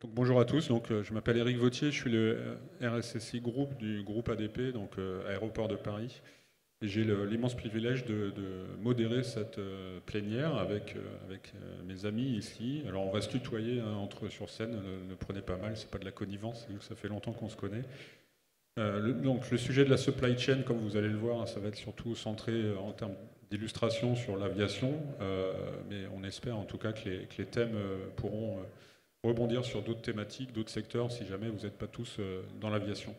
Donc, bonjour à tous, je m'appelle Éric Vautier, je suis le RSSI Group du groupe ADP, Aéroport de Paris. Et j'ai l'immense privilège de modérer cette plénière avec mes amis ici. Alors on va se tutoyer hein, sur scène, ne prenez pas mal, c'est pas de la connivence, ça fait longtemps qu'on se connaît. Donc le sujet de la supply chain, comme vous allez le voir, ça va être surtout centré en termes d'illustration sur l'aviation, mais on espère en tout cas que les thèmes pourront rebondir sur d'autres thématiques, d'autres secteurs, si jamais vous n'êtes pas tous dans l'aviation.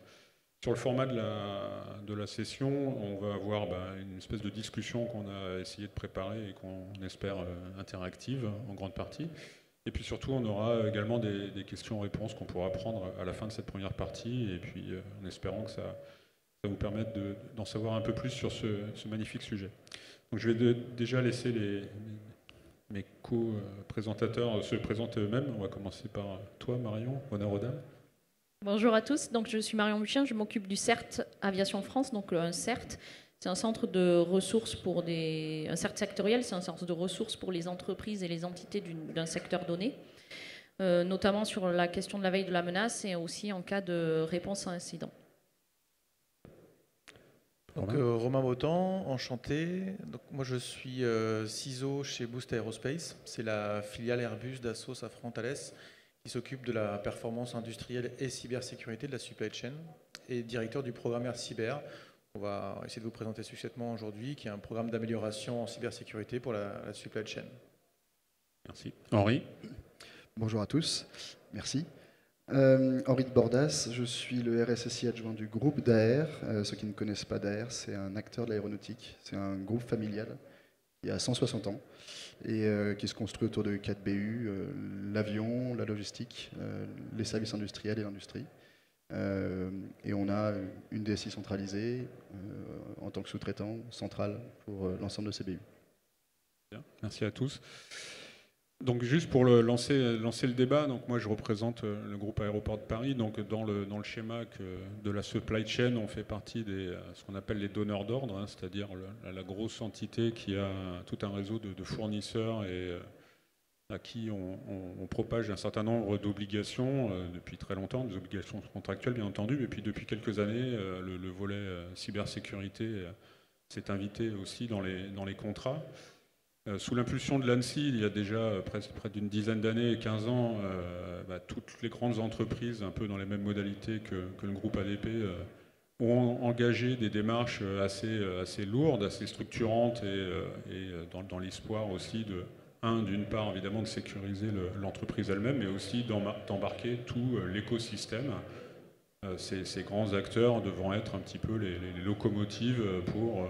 Sur le format de la session, on va avoir une espèce de discussion qu'on a essayé de préparer et qu'on espère interactive en grande partie. Et puis surtout, on aura également des questions-réponses qu'on pourra prendre à la fin de cette première partie, et puis en espérant que ça vous permette d'en savoir un peu plus sur ce magnifique sujet. Donc je vais déjà laisser mes co-présentateurs se présenter eux-mêmes. On va commencer par toi, Marion, honneur aux dames. Bonjour à tous, donc je suis Marion Buchin, je m'occupe du CERT Aviation France. Donc un CERT, c'est un centre de ressources un CERT sectoriel, c'est un centre de ressources pour les entreprises et les entités d'un secteur donné, notamment sur la question de la veille de la menace et aussi en cas de réponse à incident. Donc, Romain Botan, enchanté. Donc, moi je suis CISO chez Boost Aerospace, c'est la filiale Airbus d'Assaut Safran Thales qui s'occupe de la performance industrielle et cybersécurité de la supply chain, et directeur du programme Air Cyber. On va essayer de vous présenter succinctement aujourd'hui, qui est un programme d'amélioration en cybersécurité pour la supply chain. Merci. Henri. Bonjour à tous, merci. Henri de Bordas, je suis le RSSI adjoint du groupe d'AER. Ceux qui ne connaissent pas d'AER, c'est un acteur de l'aéronautique, c'est un groupe familial qui a 160 ans et qui se construit autour de 4 BU, l'avion, la logistique, les services industriels et l'industrie. Et on a une DSI centralisée en tant que sous-traitant central pour l'ensemble de ces BU. Bien, merci à tous. Donc juste pour lancer le débat, donc moi je représente le groupe Aéroport de Paris. Donc dans le schéma de la supply chain, on fait partie ce qu'on appelle les donneurs d'ordre, hein, c'est-à-dire la grosse entité qui a tout un réseau de fournisseurs et à qui on propage un certain nombre d'obligations depuis très longtemps, des obligations contractuelles bien entendu, et puis depuis quelques années, le volet cybersécurité s'est invité aussi dans les contrats. Sous l'impulsion de l'ANSSI, il y a déjà près d'une dizaine d'années, 15 ans, toutes les grandes entreprises, un peu dans les mêmes modalités que le groupe ADP, ont engagé des démarches assez lourdes, assez structurantes et dans l'espoir aussi d'une part évidemment de sécuriser l'entreprise elle-même, mais aussi d'embarquer tout l'écosystème. Ces grands acteurs devront être un petit peu les locomotives pour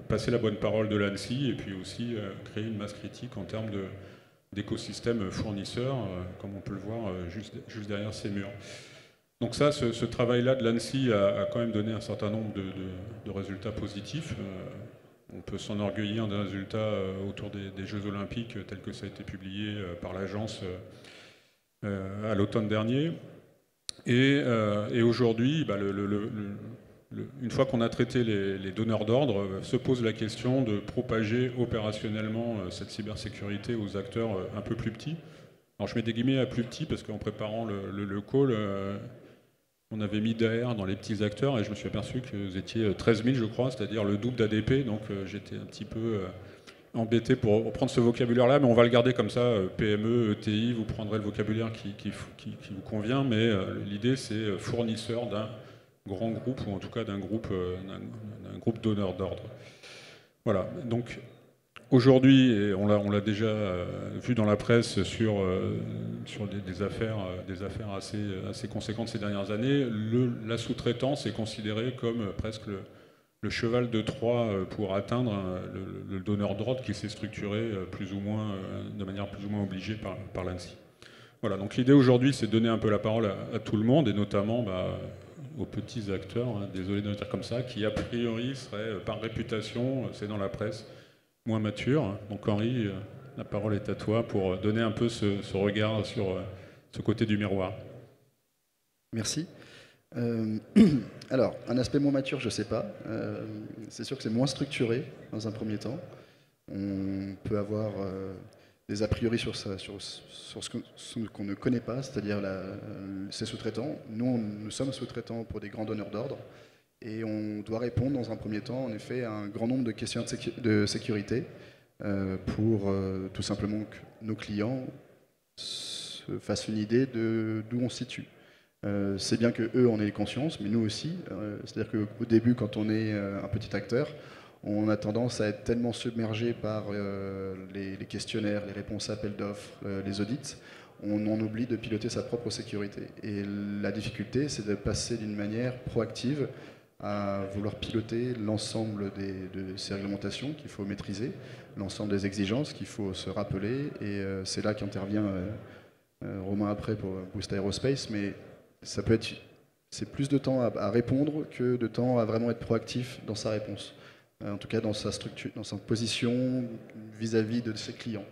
passer la bonne parole de l'ANSSI et puis aussi créer une masse critique en termes d'écosystème fournisseur, comme on peut le voir juste derrière ces murs. Donc ça, ce travail-là de l'ANSSI a quand même donné un certain nombre de résultats positifs. On peut s'enorgueillir d'un résultat autour des Jeux Olympiques tel que ça a été publié par l'agence à l'automne dernier. Et aujourd'hui, une fois qu'on a traité les donneurs d'ordre, se pose la question de propager opérationnellement cette cybersécurité aux acteurs un peu plus petits. Alors je mets des guillemets à plus petits parce qu'en préparant le call, on avait mis d'AER dans les petits acteurs et je me suis aperçu que vous étiez 13 000 je crois, c'est-à-dire le double d'ADP, donc j'étais un petit peu embêté pour prendre ce vocabulaire-là, mais on va le garder comme ça, PME, ETI, vous prendrez le vocabulaire qui vous convient, mais l'idée c'est fournisseur d'un grand groupe, ou en tout cas d'un groupe donneur d'ordre. Voilà, donc aujourd'hui, et on l'a déjà vu dans la presse sur des affaires assez conséquentes ces dernières années, la sous-traitance est considérée comme presque le cheval de Troie pour atteindre le donneur d'ordre qui s'est structuré de manière plus ou moins obligée par l'ANSSI. Voilà, donc l'idée aujourd'hui, c'est de donner un peu la parole à tout le monde, et notamment aux petits acteurs, hein, désolé de le dire comme ça, qui a priori seraient par réputation, c'est dans la presse, moins matures. Donc Henri, la parole est à toi pour donner un peu ce regard sur ce côté du miroir. Merci. Alors, un aspect moins mature, je ne sais pas. C'est sûr que c'est moins structuré dans un premier temps. On peut avoir des a priori sur ce qu'on ne connaît pas, c'est-à-dire ses sous-traitants. Nous sommes sous-traitants pour des grands donneurs d'ordre et on doit répondre dans un premier temps, en effet, à un grand nombre de questions de sécurité pour tout simplement que nos clients se fassent une idée d'où on se situe. C'est bien qu'eux en aient conscience, mais nous aussi. C'est-à-dire qu'au début, quand on est un petit acteur, on a tendance à être tellement submergé par les questionnaires, les réponses à appels d'offres, les audits, on en oublie de piloter sa propre sécurité. Et la difficulté, c'est de passer d'une manière proactive à vouloir piloter l'ensemble de ces réglementations qu'il faut maîtriser, l'ensemble des exigences qu'il faut se rappeler. Et c'est là qu'intervient Romain après pour Boost Aerospace. Mais c'est plus de temps à répondre que de temps à vraiment être proactif dans sa réponse. En tout cas dans sa structure, dans sa position vis-à-vis de ses clients.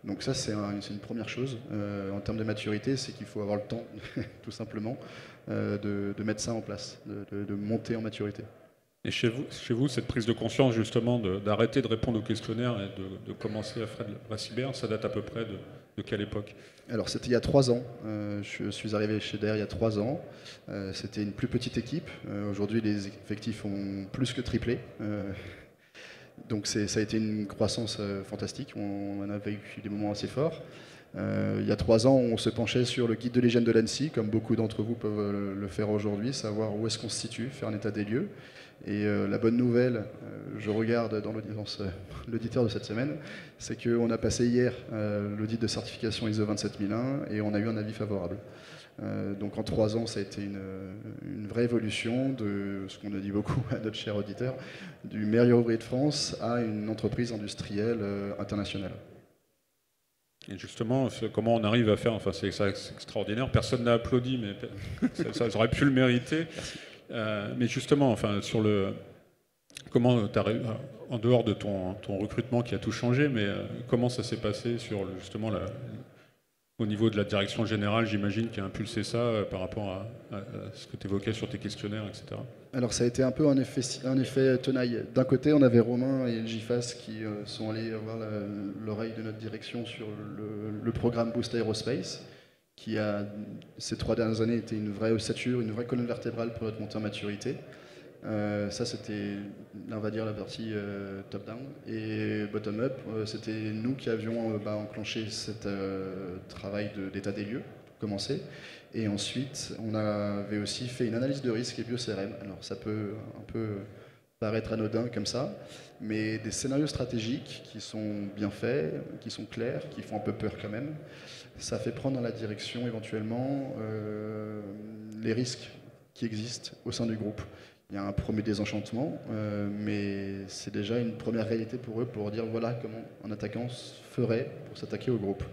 Donc ça, c'est une première chose. En termes de maturité, c'est qu'il faut avoir le temps, tout simplement, de mettre ça en place, de monter en maturité. Et chez vous, cette prise de conscience, justement, d'arrêter de répondre aux questionnaires et de commencer à faire de la cyber, ça date à peu près de quelle époque? Alors, c'était il y a 3 ans. Je suis arrivé chez DAIR il y a 3 ans. C'était une plus petite équipe. Aujourd'hui, les effectifs ont plus que triplé. Donc, ça a été une croissance fantastique. On a vécu des moments assez forts. Il y a 3 ans, on se penchait sur le guide de l'hygiène de l'ANSSI, comme beaucoup d'entre vous peuvent le faire aujourd'hui, savoir où est-ce qu'on se situe, faire un état des lieux. Et la bonne nouvelle, je regarde dans l'auditeur de cette semaine, c'est qu'on a passé hier l'audit de certification ISO 27001 et on a eu un avis favorable. Donc en 3 ans, ça a été une vraie évolution de ce qu'on a dit beaucoup à notre cher auditeur, du meilleur ouvrier de France à une entreprise industrielle internationale. Et justement, comment on arrive à faire, enfin c'est extraordinaire, personne n'a applaudi, mais ça aurait pu le mériter. Mais justement, enfin, comment en dehors de ton recrutement qui a tout changé, mais comment ça s'est passé sur justement au niveau de la direction générale, j'imagine, qui a impulsé ça par rapport à ce que tu évoquais sur tes questionnaires, etc. Alors ça a été un peu un effet tenaille. D'un côté, on avait Romain et LGFAS qui sont allés avoir l'oreille de notre direction sur le programme Boost Aerospace, qui a, ces 3 dernières années, été une vraie ossature, une vraie colonne vertébrale pour notre montée en maturité. Ça, c'était, on va dire, la partie top-down. Et bottom-up, c'était nous qui avions enclenché ce travail d'état des lieux, pour commencer. Et ensuite, on avait aussi fait une analyse de risque et bio-CRM. Alors, ça peut un peu paraître anodin comme ça, mais des scénarios stratégiques qui sont bien faits, qui sont clairs, qui font un peu peur quand même. Ça fait prendre dans la direction, éventuellement, les risques qui existent au sein du groupe. Il y a un premier désenchantement, mais c'est déjà une première réalité pour eux pour dire voilà comment un attaquant ferait pour s'attaquer au groupe.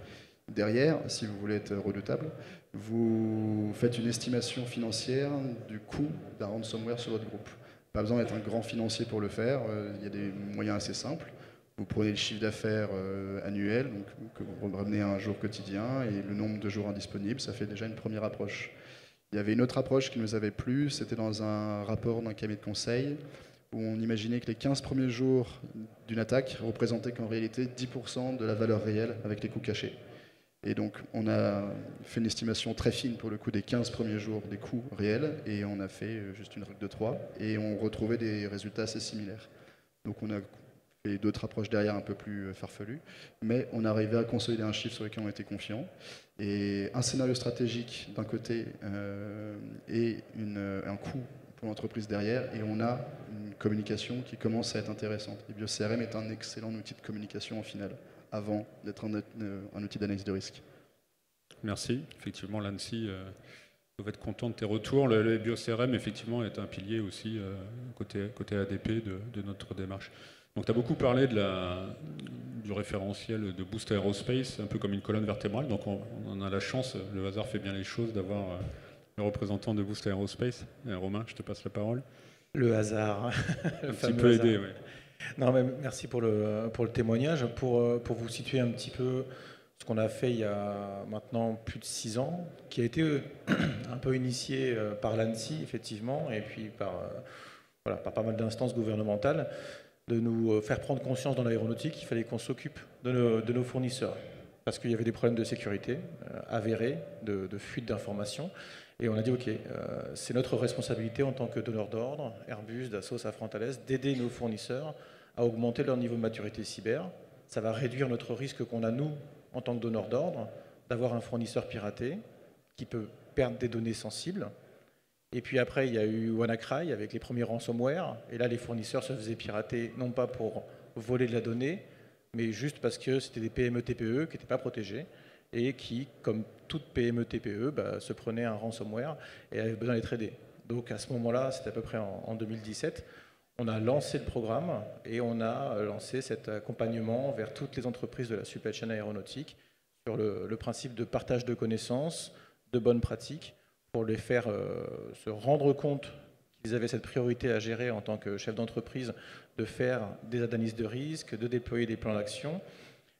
Derrière, si vous voulez être redoutable, vous faites une estimation financière du coût d'un ransomware sur votre groupe. Pas besoin d'être un grand financier pour le faire, il y a des moyens assez simples. Vous prenez le chiffre d'affaires annuel, donc, que vous ramenez à un jour quotidien, et le nombre de jours indisponibles, ça fait déjà une première approche. Il y avait une autre approche qui nous avait plu, c'était dans un rapport d'un cabinet de conseil, où on imaginait que les 15 premiers jours d'une attaque représentaient qu'en réalité 10% de la valeur réelle avec les coûts cachés. Et donc on a fait une estimation très fine pour le coup des 15 premiers jours des coûts réels, et on a fait juste une règle de 3, et on retrouvait des résultats assez similaires. Donc on a fait d'autres approches derrière un peu plus farfelues, mais on arrivait à consolider un chiffre sur lequel on était confiant. Et un scénario stratégique d'un côté et un coût pour l'entreprise derrière, et on a une communication qui commence à être intéressante. Et BioCRM est un excellent outil de communication au final, avant d'être un outil d'analyse de risque. Merci. Effectivement, l'ANSSI doit être content de tes retours. Le BioCRM, effectivement, est un pilier aussi côté ADP de notre démarche. Donc tu as beaucoup parlé du référentiel de Boost Aerospace, un peu comme une colonne vertébrale. Donc on a la chance, le hasard fait bien les choses, d'avoir le représentant de Boost Aerospace. Romain, je te passe la parole. Le hasard. Un petit peu aidé, oui. Non, mais merci pour le témoignage. Pour vous situer un petit peu ce qu'on a fait il y a maintenant plus de 6 ans, qui a été un peu initié par l'ANSSI, effectivement, et puis par pas mal d'instances gouvernementales, de nous faire prendre conscience dans l'aéronautique qu'il fallait qu'on s'occupe de nos fournisseurs. parce qu'il y avait des problèmes de sécurité avérés, de fuite d'informations. Et on a dit, OK, c'est notre responsabilité en tant que donneur d'ordre, Airbus, Dassault, Safran, Thales, d'aider nos fournisseurs à augmenter leur niveau de maturité cyber. Ça va réduire notre risque qu'on a, nous, en tant que donneur d'ordre, d'avoir un fournisseur piraté qui peut perdre des données sensibles. Et puis après, il y a eu WannaCry avec les premiers ransomware. Et là, les fournisseurs se faisaient pirater, non pas pour voler de la donnée, mais juste parce que c'était des PME-TPE qui n'étaient pas protégés et qui, comme toute PME-TPE, se prenaient un ransomware et avaient besoin d'être aidés. Donc à ce moment-là, c'était à peu près en 2017, on a lancé le programme et on a lancé cet accompagnement vers toutes les entreprises de la supply chain aéronautique sur le principe de partage de connaissances, de bonnes pratiques, pour les faire se rendre compte qu'ils avaient cette priorité à gérer en tant que chef d'entreprise, de faire des analyses de risque, de déployer des plans d'action.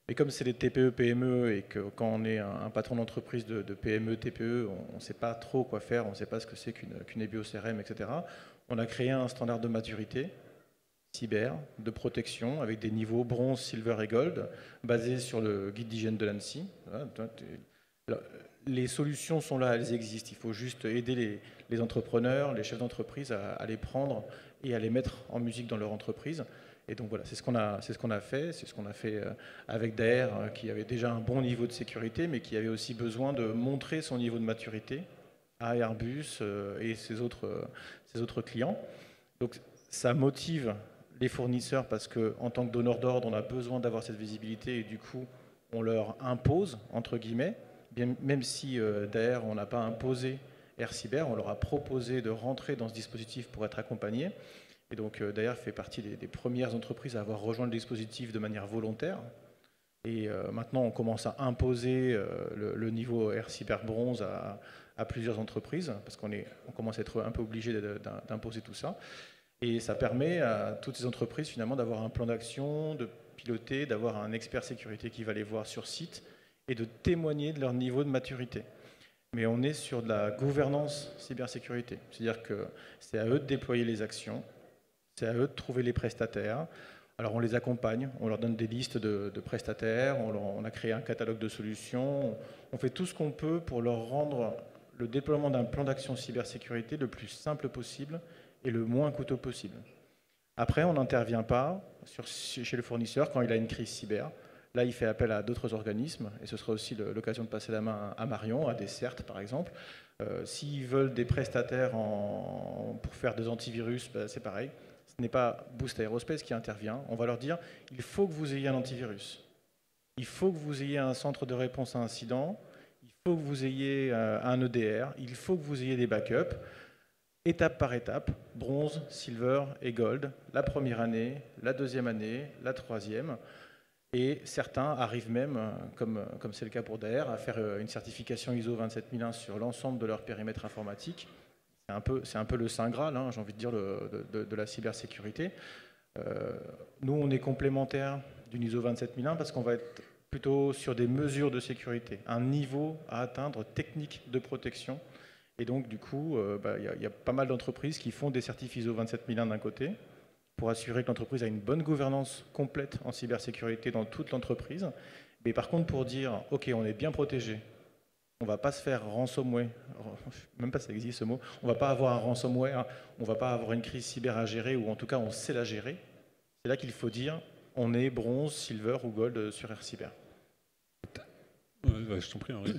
Et comme c'est des TPE, PME, et que quand on est un patron d'entreprise de PME, TPE, on ne sait pas trop quoi faire, on ne sait pas ce que c'est qu'une EBO-CRM, etc. On a créé un standard de maturité cyber, de protection, avec des niveaux bronze, silver et gold, basés sur le guide d'hygiène de l'ANSSI. Les solutions sont là, elles existent. Il faut juste aider les entrepreneurs, les chefs d'entreprise à les prendre et à les mettre en musique dans leur entreprise. Et donc voilà, c'est ce qu'on a fait. C'est ce qu'on a fait avec Daher, qui avait déjà un bon niveau de sécurité, mais qui avait aussi besoin de montrer son niveau de maturité à Airbus et ses autres clients. Donc ça motive les fournisseurs parce qu'en tant que donneur d'ordre, on a besoin d'avoir cette visibilité et du coup, on leur impose, entre guillemets, même si Daher, on n'a pas imposé AirCyber, on leur a proposé de rentrer dans ce dispositif pour être accompagnés. Et donc Daher fait partie des premières entreprises à avoir rejoint le dispositif de manière volontaire. Et maintenant, on commence à imposer le niveau AirCyber bronze à plusieurs entreprises, parce qu'on commence à être un peu obligé d'imposer tout ça. Et ça permet à toutes ces entreprises finalement d'avoir un plan d'action, de piloter, d'avoir un expert sécurité qui va les voir sur site et de témoigner de leur niveau de maturité. Mais on est sur de la gouvernance cybersécurité. C'est-à-dire que c'est à eux de déployer les actions, c'est à eux de trouver les prestataires. Alors on les accompagne, on leur donne des listes de prestataires, on a créé un catalogue de solutions, on fait tout ce qu'on peut pour leur rendre le déploiement d'un plan d'action cybersécurité le plus simple possible et le moins coûteux possible. Après, on n'intervient pas chez le fournisseur quand il a une crise cyber. Là, il fait appel à d'autres organismes, et ce sera aussi l'occasion de passer la main à Marion, à des CERT par exemple. S'ils veulent des prestataires pour faire des antivirus, c'est pareil. Ce n'est pas Boost Aerospace qui intervient. On va leur dire, il faut que vous ayez un antivirus. Il faut que vous ayez un centre de réponse à incidents. Il faut que vous ayez un EDR. Il faut que vous ayez des backups. Étape par étape, bronze, silver et gold. La première année, la deuxième année, la troisième. Et certains arrivent même, comme c'est le cas pour Daher, à faire une certification ISO 27001 sur l'ensemble de leur périmètre informatique. C'est un peu le Saint Graal, j'ai envie de dire, de la cybersécurité. Nous, on est complémentaires d'une ISO 27001 parce qu'on va être plutôt sur des mesures de sécurité, un niveau à atteindre technique de protection. Et donc, du coup, il y a pas mal d'entreprises qui font des certifs ISO 27001 d'un côté, pour assurer que l'entreprise a une bonne gouvernance complète en cybersécurité dans toute l'entreprise. Mais par contre, pour dire, OK, on est bien protégé, on ne va pas se faire ransomware, même pas ça existe ce mot, on ne va pas avoir un ransomware, on ne va pas avoir une crise cyber à gérer, ou en tout cas, on sait la gérer. C'est là qu'il faut dire, on est bronze, silver ou gold sur AirCyber. Je t'en prie, Henri.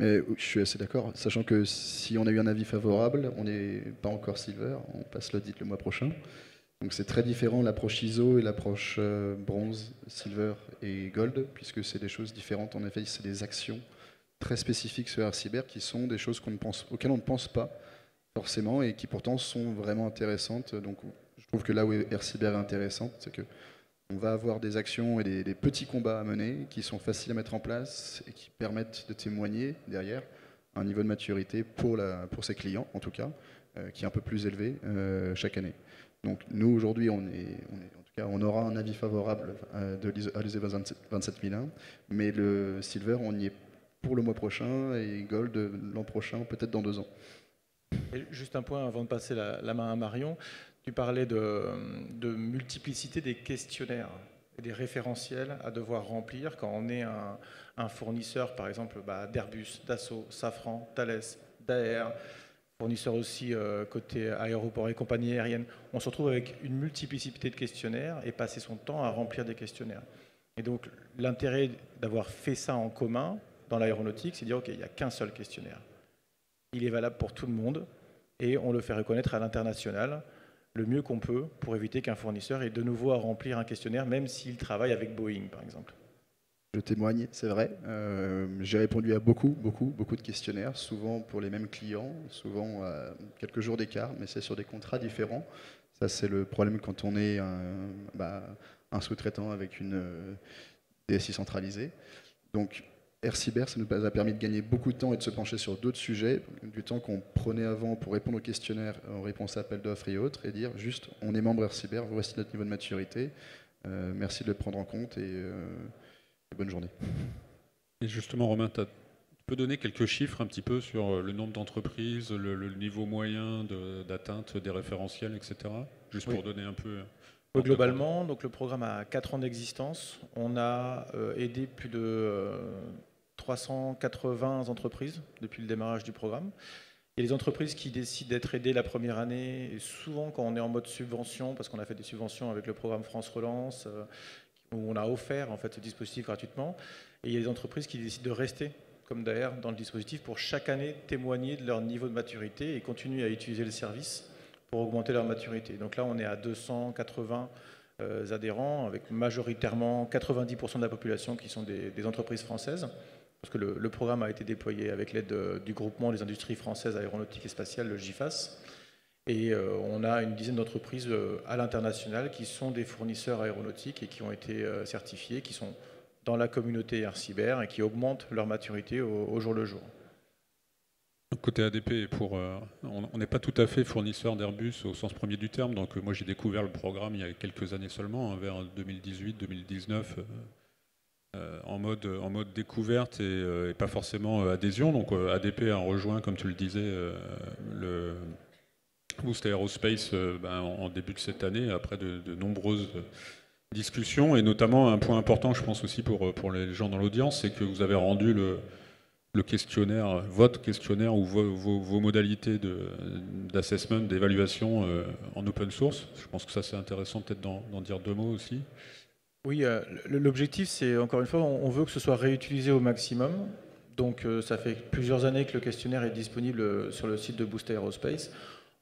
Mais je suis assez d'accord, sachant que si on a eu un avis favorable, on n'est pas encore silver, on passe l'audit le mois prochain. Donc c'est très différent l'approche ISO et l'approche bronze, silver et gold, puisque c'est des choses différentes. En effet, c'est des actions très spécifiques sur AirCyber qui sont des choses auxquelles on ne pense pas forcément et qui pourtant sont vraiment intéressantes. Donc je trouve que là où AirCyber est intéressante, c'est qu'on va avoir des actions et des petits combats à mener qui sont faciles à mettre en place et qui permettent de témoigner derrière un niveau de maturité pour ses clients, en tout cas, qui est un peu plus élevé chaque année. Donc nous aujourd'hui en tout cas on aura un avis favorable à l'ISO 27001, mais le silver on y est pour le mois prochain et gold l'an prochain, peut-être dans 2 ans. Et juste un point avant de passer la main à Marion, tu parlais de multiplicité des questionnaires. des référentiels à devoir remplir quand on est un fournisseur, par exemple, d'Airbus, Dassault, Safran, Thales, Daher, fournisseur aussi côté aéroport et compagnie aérienne. On se retrouve avec une multiplicité de questionnaires et passer son temps à remplir des questionnaires. Et donc l'intérêt d'avoir fait ça en commun dans l'aéronautique, c'est de dire ok, il n'y a qu'un seul questionnaire. Il est valable pour tout le monde et on le fait reconnaître à l'international le mieux qu'on peut pour éviter qu'un fournisseur ait de nouveau à remplir un questionnaire, même s'il travaille avec Boeing, par exemple. Je témoigne, c'est vrai. J'ai répondu à beaucoup de questionnaires, souvent pour les mêmes clients, souvent à quelques jours d'écart, mais c'est sur des contrats différents. Ça, c'est le problème quand on est un sous-traitant avec une DSI centralisée. Donc, Air Cyber, ça nous a permis de gagner beaucoup de temps et de se pencher sur d'autres sujets, du temps qu'on prenait avant pour répondre aux questionnaires, en réponse à appels d'offres et autres, et dire juste, on est membre Air Cyber, voici notre niveau de maturité, merci de le prendre en compte et bonne journée. Et justement, Romain, tu peux donner quelques chiffres un petit peu sur le nombre d'entreprises, le niveau moyen d'atteinte des référentiels, etc. Juste pour donner un peu... Globalement, donc le programme a 4 ans d'existence. On a aidé plus de 380 entreprises depuis le démarrage du programme. Il y a les entreprises qui décident d'être aidées la première année, et souvent quand on est en mode subvention, parce qu'on a fait des subventions avec le programme France Relance, où on a offert en fait ce dispositif gratuitement. Et il y a des entreprises qui décident de rester, comme d'ailleurs dans le dispositif, pour chaque année témoigner de leur niveau de maturité et continuer à utiliser le service pour augmenter leur maturité. Donc là, on est à 280 adhérents, avec majoritairement 90% de la population qui sont des entreprises françaises, parce que le programme a été déployé avec l'aide du groupement des industries françaises aéronautiques et spatiales, le GIFAS. Et on a une dizaine d'entreprises à l'international qui sont des fournisseurs aéronautiques et qui ont été certifiés, qui sont dans la communauté Air Cyber et qui augmentent leur maturité au jour le jour. Côté ADP, on n'est pas tout à fait fournisseur d'Airbus au sens premier du terme. Donc moi j'ai découvert le programme il y a quelques années seulement, vers 2018-2019, en mode découverte et pas forcément adhésion. Donc ADP a rejoint, comme tu le disais, le Boost Aerospace en début de cette année, après de nombreuses discussions, et notamment un point important, je pense aussi pour les gens dans l'audience, c'est que vous avez rendu le questionnaire, votre questionnaire ou vos modalités d'assessment, d'évaluation en open source. Je pense que ça c'est intéressant peut-être d'en dire deux mots aussi. Oui, l'objectif c'est, encore une fois, on veut que ce soit réutilisé au maximum. Donc ça fait plusieurs années que le questionnaire est disponible sur le site de Boost Aerospace.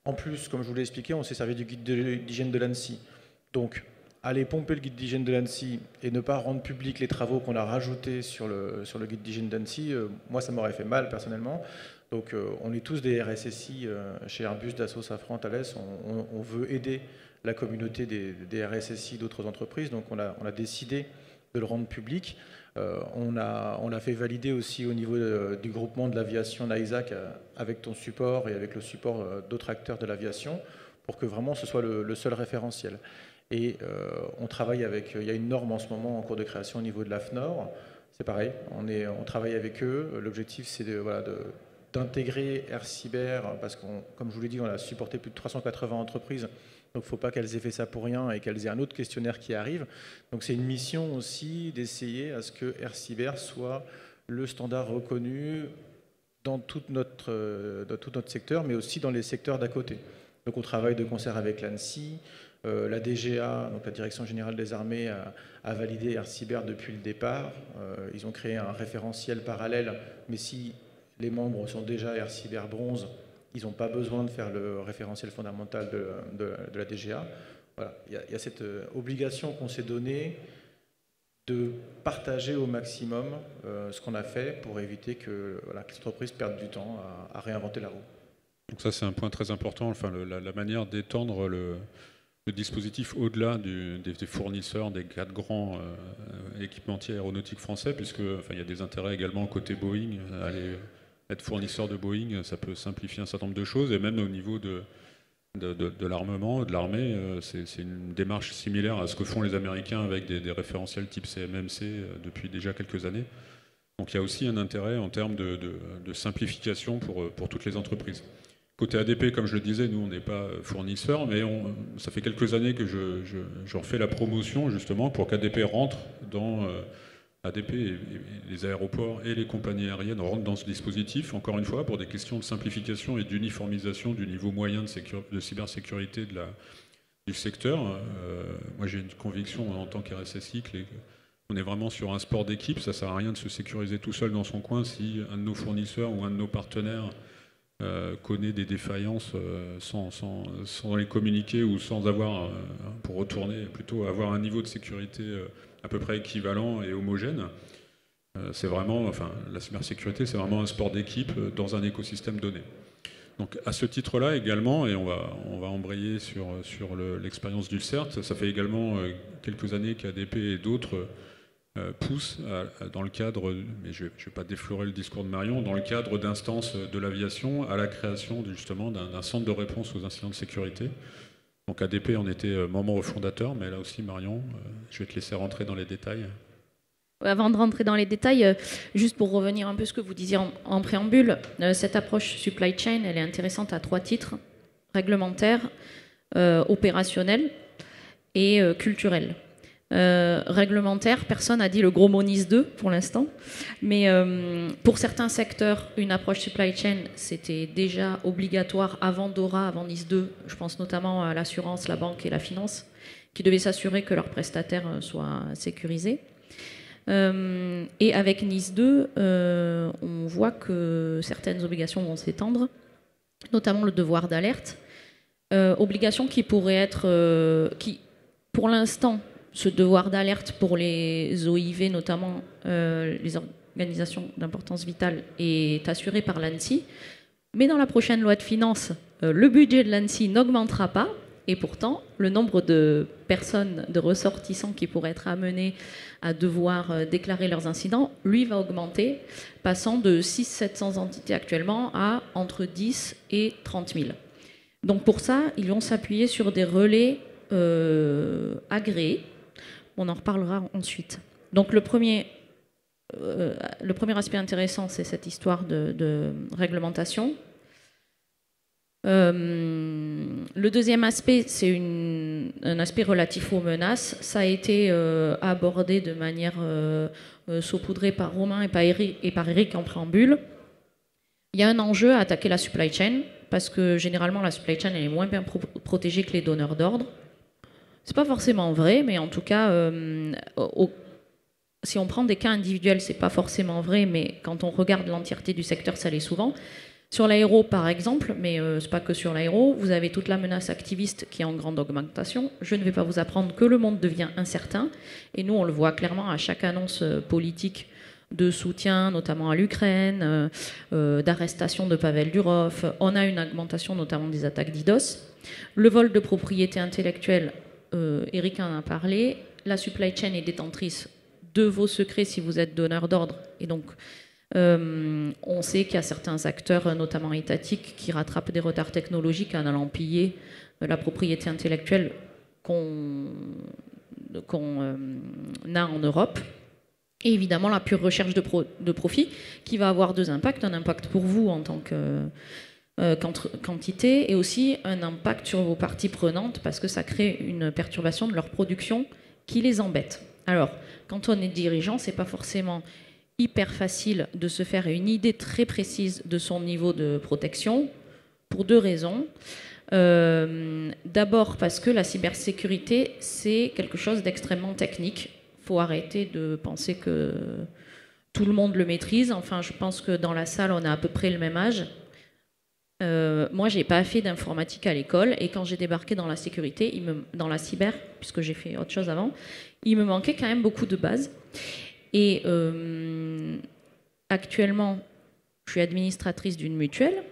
En plus, comme je vous l'ai expliqué, on s'est servi du guide d'hygiène de l'ANSSI. Donc, aller pomper le guide d'hygiène de l'ANSSI et ne pas rendre public les travaux qu'on a rajoutés sur le guide d'hygiène d'ANSSI, moi, ça m'aurait fait mal personnellement. Donc, on est tous des RSSI chez Airbus, Dassault, Safran, Thales. On veut aider la communauté des RSSI d'autres entreprises. Donc, on a décidé de le rendre public. On l'a fait valider aussi au niveau du groupement de l'aviation NAISAC avec ton support et avec le support d'autres acteurs de l'aviation pour que vraiment ce soit le seul référentiel. Et on travaille avec, il y a une norme en ce moment en cours de création au niveau de l'AFNOR, c'est pareil, on travaille avec eux. L'objectif c'est d'intégrer Air Cyber, parce que comme je vous l'ai dit, on a supporté plus de 380 entreprises. Donc il ne faut pas qu'elles aient fait ça pour rien et qu'elles aient un autre questionnaire qui arrive. Donc c'est une mission aussi d'essayer à ce que Air Cyber soit le standard reconnu dans tout notre secteur, mais aussi dans les secteurs d'à côté. Donc on travaille de concert avec l'ANSSI, la DGA, donc la Direction Générale des Armées, a validé Air Cyber depuis le départ. Ils ont créé un référentiel parallèle, mais si les membres sont déjà Air Cyber Bronze, ils n'ont pas besoin de faire le référentiel fondamental de la DGA. Voilà. Il y a cette obligation qu'on s'est donnée de partager au maximum ce qu'on a fait pour éviter que les entreprises perdent du temps à réinventer la roue. Donc ça c'est un point très important, enfin, la manière d'étendre le dispositif au-delà des fournisseurs, des 4 grands équipementiers aéronautiques français, puisque il y a des intérêts également côté Boeing. Être fournisseur de Boeing, ça peut simplifier un certain nombre de choses, et même au niveau de l'armement, de l'armée, c'est une démarche similaire à ce que font les Américains avec des référentiels type CMMC depuis déjà quelques années. Donc il y a aussi un intérêt en termes de simplification pour toutes les entreprises. Côté ADP, comme je le disais, nous, on n'est pas fournisseur, mais ça fait quelques années que j'en fais la promotion, justement, pour qu'ADP rentre dans... ADP et les aéroports et les compagnies aériennes rentrent dans ce dispositif, encore une fois, pour des questions de simplification et d'uniformisation du niveau moyen de cybersécurité du secteur. Moi, j'ai une conviction en tant qu'RSSI qu'on est vraiment sur un sport d'équipe. Ça ne sert à rien de se sécuriser tout seul dans son coin si un de nos fournisseurs ou un de nos partenaires connaît des défaillances sans les communiquer ou sans avoir, pour retourner, plutôt avoir un niveau de sécurité à peu près équivalent et homogène. C'est vraiment, enfin, la cybersécurité, c'est vraiment un sport d'équipe dans un écosystème donné. Donc à ce titre-là également, et on va embrayer sur l'expérience du CERT, ça fait également quelques années qu'ADP et d'autres poussent dans le cadre, mais je ne vais pas déflorer le discours de Marion, dans le cadre d'instances de l'aviation à la création justement d'un centre de réponse aux incidents de sécurité. Donc ADP en était membre fondateur, mais là aussi Marion, je vais te laisser rentrer dans les détails. Avant de rentrer dans les détails, juste pour revenir un peu à ce que vous disiez en préambule, cette approche supply chain, elle est intéressante à 3 titres: réglementaire, opérationnel et culturel. Réglementaire, personne n'a dit le gros mot NIS 2 pour l'instant, mais pour certains secteurs, une approche supply chain, c'était déjà obligatoire avant DORA, avant NIS 2. Je pense notamment à l'assurance, la banque et la finance, qui devaient s'assurer que leurs prestataires soient sécurisés. Et avec NIS 2, on voit que certaines obligations vont s'étendre, notamment le devoir d'alerte, obligation qui pourrait être, qui pour l'instant, ce devoir d'alerte pour les OIV, notamment les organisations d'importance vitale, est assuré par l'ANSSI. Mais dans la prochaine loi de finances, le budget de l'ANSSI n'augmentera pas. Et pourtant, le nombre de personnes, de ressortissants qui pourraient être amenés à devoir déclarer leurs incidents, lui, va augmenter, passant de 600-700 entités actuellement à entre 10 et 30 000. Donc pour ça, ils vont s'appuyer sur des relais agréés. On en reparlera ensuite. Donc le premier aspect intéressant, c'est cette histoire de réglementation. Le deuxième aspect, c'est un aspect relatif aux menaces. Ça a été abordé de manière saupoudrée par Romain et par Eric en préambule. Il y a un enjeu à attaquer la supply chain, parce que généralement la supply chain elle est moins bien protégée que les donneurs d'ordre. C'est pas forcément vrai, mais en tout cas, si on prend des cas individuels, c'est pas forcément vrai, mais quand on regarde l'entièreté du secteur, ça l'est souvent. Sur l'aéro, par exemple, mais c'est pas que sur l'aéro, vous avez toute la menace activiste qui est en grande augmentation. Je ne vais pas vous apprendre que le monde devient incertain, et nous, on le voit clairement à chaque annonce politique de soutien, notamment à l'Ukraine, d'arrestation de Pavel Durov. On a une augmentation, notamment des attaques d'IDOS. Le vol de propriété intellectuelle, Eric en a parlé. La supply chain est détentrice de vos secrets si vous êtes donneur d'ordre. Et donc, on sait qu'il y a certains acteurs, notamment étatiques, qui rattrapent des retards technologiques en allant piller la propriété intellectuelle qu'on a en Europe. Et évidemment, la pure recherche de profit qui va avoir 2 impacts. Un impact pour vous en tant que quantité et aussi un impact sur vos parties prenantes parce que ça crée une perturbation de leur production qui les embête. Alors, quand on est dirigeant, c'est pas forcément hyper facile de se faire une idée très précise de son niveau de protection pour 2 raisons. D'abord parce que la cybersécurité, c'est quelque chose d'extrêmement technique. Il faut arrêter de penser que tout le monde le maîtrise. Enfin, je pense que dans la salle, on a à peu près le même âge. Moi, j'ai pas fait d'informatique à l'école et quand j'ai débarqué dans la sécurité, dans la cyber, puisque j'ai fait autre chose avant, il me manquait quand même beaucoup de bases. Et actuellement, je suis administratrice d'une mutuelle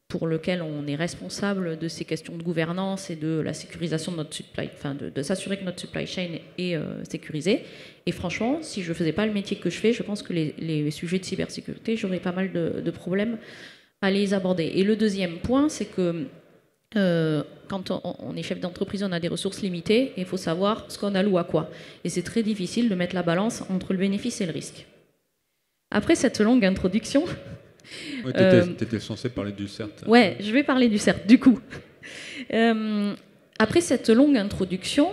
pour laquelle on est responsable de ces questions de gouvernance et de la sécurisation de notre supply, enfin de s'assurer que notre supply chain est sécurisée. Et franchement, si je ne faisais pas le métier que je fais, je pense que les sujets de cybersécurité, j'aurais pas mal de problèmes à les aborder. Et le deuxième point, c'est que quand on est chef d'entreprise, on a des ressources limitées et il faut savoir ce qu'on alloue à quoi. Et c'est très difficile de mettre la balance entre le bénéfice et le risque. Après cette longue introduction, Ouais, tu étais censé parler du CERT. Ouais, je vais parler du CERT, du coup. Après cette longue introduction,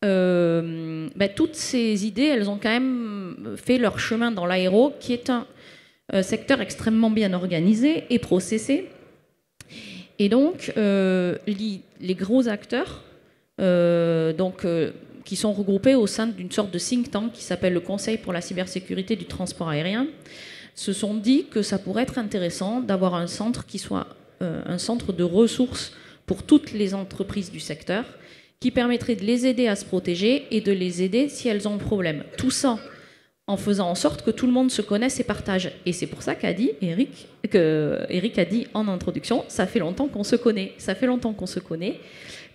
toutes ces idées, elles ont quand même fait leur chemin dans l'aéro, qui est un secteur extrêmement bien organisé et processé. Et donc, les gros acteurs, qui sont regroupés au sein d'une sorte de think tank qui s'appelle le Conseil pour la cybersécurité du transport aérien, se sont dit que ça pourrait être intéressant d'avoir un centre qui soit un centre de ressources pour toutes les entreprises du secteur, qui permettrait de les aider à se protéger et de les aider si elles ont un problème. Tout ça en faisant en sorte que tout le monde se connaisse et partage. Et c'est pour ça qu'Eric a dit en introduction, ça fait longtemps qu'on se connaît. Ça fait longtemps qu'on se connaît,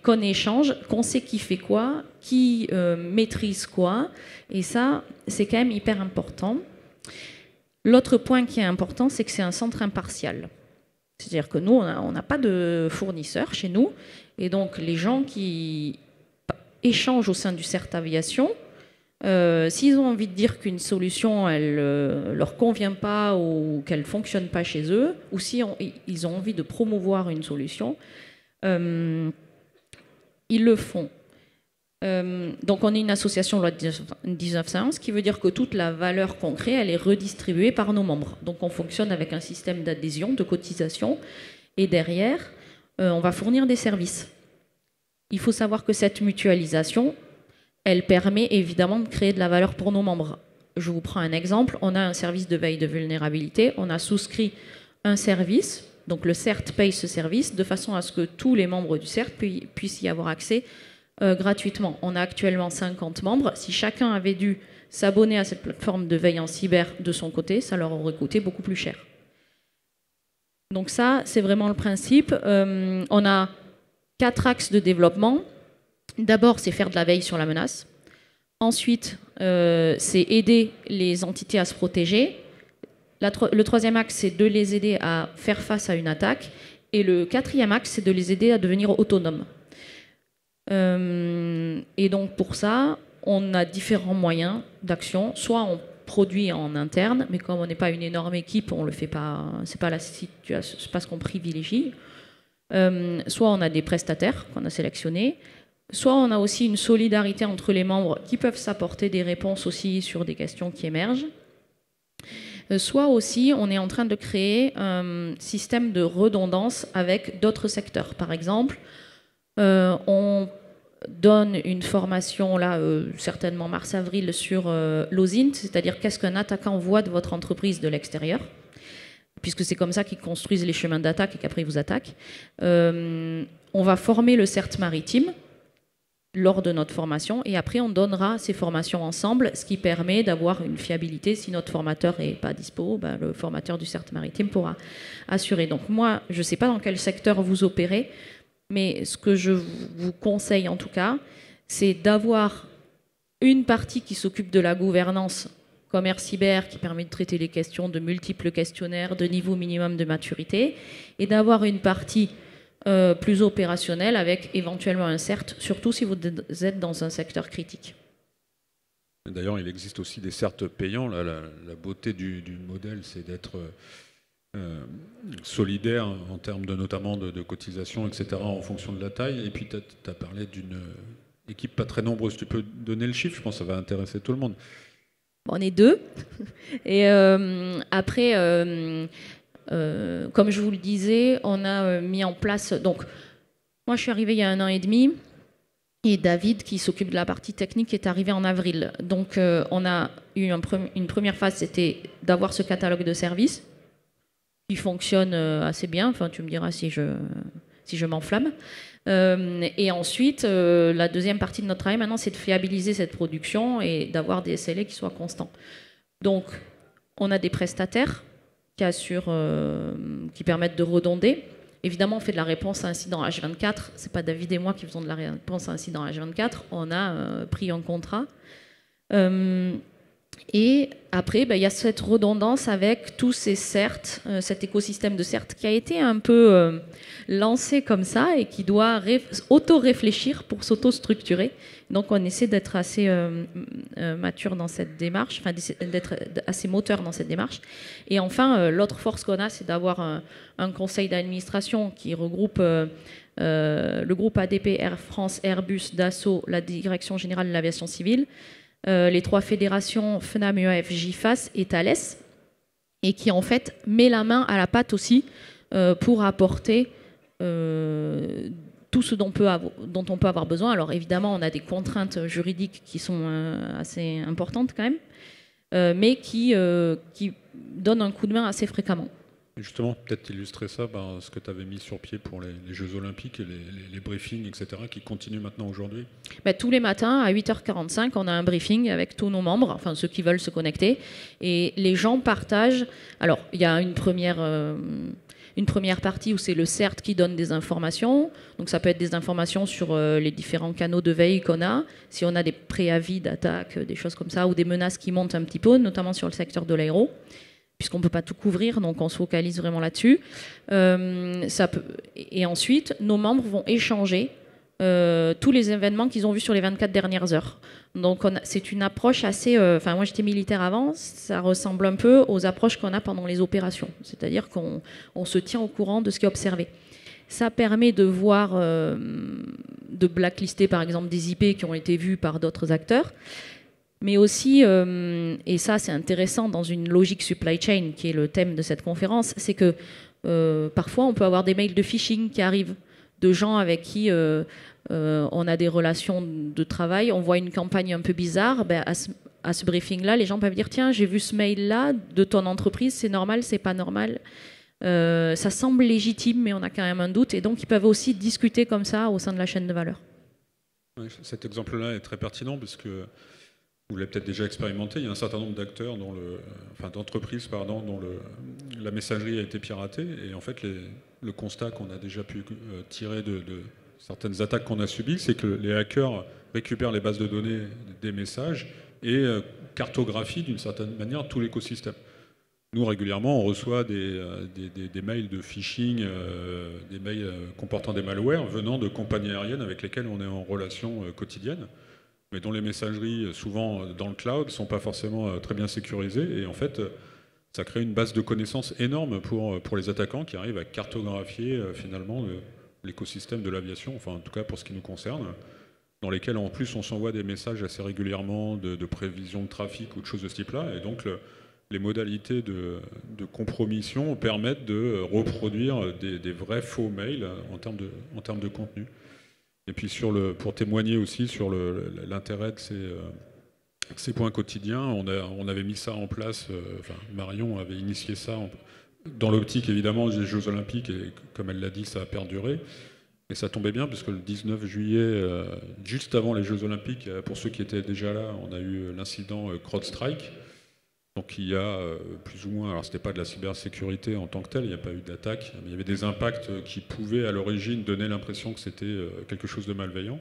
qu'on échange, qu'on sait qui fait quoi, qui maîtrise quoi. Et ça, c'est quand même hyper important. L'autre point qui est important, c'est que c'est un centre impartial. C'est-à-dire que nous, on n'a pas de fournisseurs chez nous. Et donc, les gens qui échangent au sein du CERT Aviation, s'ils ont envie de dire qu'une solution, elle leur convient pas ou qu'elle fonctionne pas chez eux, ou si ils ont envie de promouvoir une solution, ils le font. Donc on est une association loi 1901, ce qui veut dire que toute la valeur qu'on crée, elle est redistribuée par nos membres. Donc on fonctionne avec un système d'adhésion, de cotisation, et derrière, on va fournir des services. Il faut savoir que cette mutualisation, elle permet évidemment de créer de la valeur pour nos membres. Je vous prends un exemple. On a un service de veille de vulnérabilité. On a souscrit un service. Donc le CERT paye ce service de façon à ce que tous les membres du CERT puissent y avoir accès gratuitement. On a actuellement 50 membres. Si chacun avait dû s'abonner à cette plateforme de veille en cyber de son côté, ça leur aurait coûté beaucoup plus cher. Donc ça, c'est vraiment le principe. On a 4 axes de développement. D'abord, c'est faire de la veille sur la menace. Ensuite, c'est aider les entités à se protéger. Le troisième axe, c'est de les aider à faire face à une attaque. Et le quatrième axe, c'est de les aider à devenir autonomes. Et donc, pour ça, on a différents moyens d'action. Soit on produit en interne, mais comme on n'est pas une énorme équipe, on le fait pas. C'est pas la situation, c'est pas ce qu'on privilégie. Soit on a des prestataires qu'on a sélectionnés. Soit on a aussi une solidarité entre les membres qui peuvent s'apporter des réponses aussi sur des questions qui émergent. Soit aussi on est en train de créer un système de redondance avec d'autres secteurs. Par exemple, on donne une formation, là, certainement mars-avril, sur l'OSINT, c'est-à-dire qu'est-ce qu'un attaquant voit de votre entreprise de l'extérieur, puisque c'est comme ça qu'ils construisent les chemins d'attaque et qu'après ils vous attaquent. On va former le CERT maritime lors de notre formation, et après on donnera ces formations ensemble, ce qui permet d'avoir une fiabilité. Si notre formateur n'est pas dispo, le formateur du CERT maritime pourra assurer. Donc moi, je ne sais pas dans quel secteur vous opérez, mais ce que je vous conseille en tout cas, c'est d'avoir une partie qui s'occupe de la gouvernance commerce cyber, qui permet de traiter les questions de multiples questionnaires de niveau minimum de maturité, et d'avoir une partie plus opérationnel avec éventuellement un CERT, surtout si vous êtes dans un secteur critique. D'ailleurs, il existe aussi des CERT payants. Là, la beauté du modèle, c'est d'être solidaire en termes notamment de cotisation, etc., en fonction de la taille. Et puis, tu as parlé d'une équipe pas très nombreuse. Tu peux donner le chiffre? Je pense que ça va intéresser tout le monde. On est 2. Et après... comme je vous le disais, on a mis en place... Donc, moi, je suis arrivée il y a 1 an et demi, et David, qui s'occupe de la partie technique, est arrivé en avril. Donc, on a eu une première phase, c'était d'avoir ce catalogue de services, qui fonctionne assez bien. Enfin, tu me diras si je m'enflamme. Et ensuite, la deuxième partie de notre travail, maintenant, c'est de fiabiliser cette production et d'avoir des SLA qui soient constants. Donc, on a des prestataires qui permettent de redonder. Évidemment, on fait de la réponse à incident H24. Ce n'est pas David et moi qui faisons de la réponse à incident H24. On a pris un contrat. Et après, il y a cette redondance avec tous ces CERT, cet écosystème de CERT qui a été un peu lancé comme ça et qui doit auto-réfléchir pour s'auto-structurer. Donc on essaie d'être assez mature dans cette démarche, enfin d'être assez moteur dans cette démarche. Et enfin, l'autre force qu'on a, c'est d'avoir un conseil d'administration qui regroupe le groupe ADP, Air France, Airbus, Dassault, la Direction Générale de l'Aviation Civile, les 3 fédérations FNAM, UAF, GIFAS et Thales, et qui en fait met la main à la pâte aussi pour apporter tout ce dont on peut avoir besoin. Alors évidemment, on a des contraintes juridiques qui sont assez importantes quand même, mais qui donnent un coup de main assez fréquemment. Justement, peut-être illustrer ça par ce que tu avais mis sur pied pour les Jeux Olympiques et les briefings, etc., qui continuent maintenant aujourd'hui. Tous les matins, à 8h45, on a un briefing avec tous nos membres, enfin ceux qui veulent se connecter, et les gens partagent. Alors, il y a une première partie où c'est le CERT qui donne des informations. Donc ça peut être des informations sur les différents canaux de veille qu'on a, si on a des préavis d'attaque, des choses comme ça, ou des menaces qui montent un petit peu, notamment sur le secteur de l'aéro, puisqu'on ne peut pas tout couvrir, donc on se focalise vraiment là-dessus. Et ensuite, nos membres vont échanger tous les événements qu'ils ont vus sur les 24 dernières heures. Donc c'est une approche assez... moi j'étais militaire avant, ça ressemble un peu aux approches qu'on a pendant les opérations. C'est-à-dire qu'on se tient au courant de ce qui est observé. Ça permet de voir, de blacklister par exemple des IP qui ont été vus par d'autres acteurs. Mais aussi, et ça c'est intéressant dans une logique supply chain, qui est le thème de cette conférence, c'est que parfois on peut avoir des mails de phishing qui arrivent de gens avec qui on a des relations de travail, on voit une campagne un peu bizarre, à ce briefing-là, les gens peuvent dire « Tiens, j'ai vu ce mail-là de ton entreprise, c'est normal, c'est pas normal ?» Ça semble légitime, mais on a quand même un doute, et donc ils peuvent aussi discuter comme ça au sein de la chaîne de valeur. Oui, cet exemple-là est très pertinent, parce que vous l'avez peut-être déjà expérimenté, il y a un certain nombre d'acteurs, d'entreprises, dont la messagerie a été piratée. Et en fait, le constat qu'on a déjà pu tirer de certaines attaques qu'on a subies, c'est que les hackers récupèrent les bases de données des messages et cartographient d'une certaine manière tout l'écosystème. Nous, régulièrement, on reçoit des mails de phishing, des mails comportant des malwares venant de compagnies aériennes avec lesquelles on est en relation quotidienne, mais dont les messageries, souvent dans le cloud, ne sont pas forcément très bien sécurisées. Et en fait, ça crée une base de connaissances énorme pour les attaquants qui arrivent à cartographier finalement l'écosystème de l'aviation, enfin en tout cas pour ce qui nous concerne, dans lesquels en plus on s'envoie des messages assez régulièrement de prévision de trafic ou de choses de ce type-là. Et donc les modalités de compromission permettent de reproduire des vrais faux mails en termes de contenu. Et puis pour témoigner aussi sur l'intérêt de ces points quotidiens, on avait mis ça en place, Marion avait initié ça dans l'optique évidemment des Jeux Olympiques, et comme elle l'a dit, ça a perduré. Et ça tombait bien puisque le 19 juillet, juste avant les Jeux Olympiques, pour ceux qui étaient déjà là, on a eu l'incident CrowdStrike. Donc il y a plus ou moins, alors c'était pas de la cybersécurité en tant que telle, il n'y a pas eu d'attaque, mais il y avait des impacts qui pouvaient à l'origine donner l'impression que c'était quelque chose de malveillant.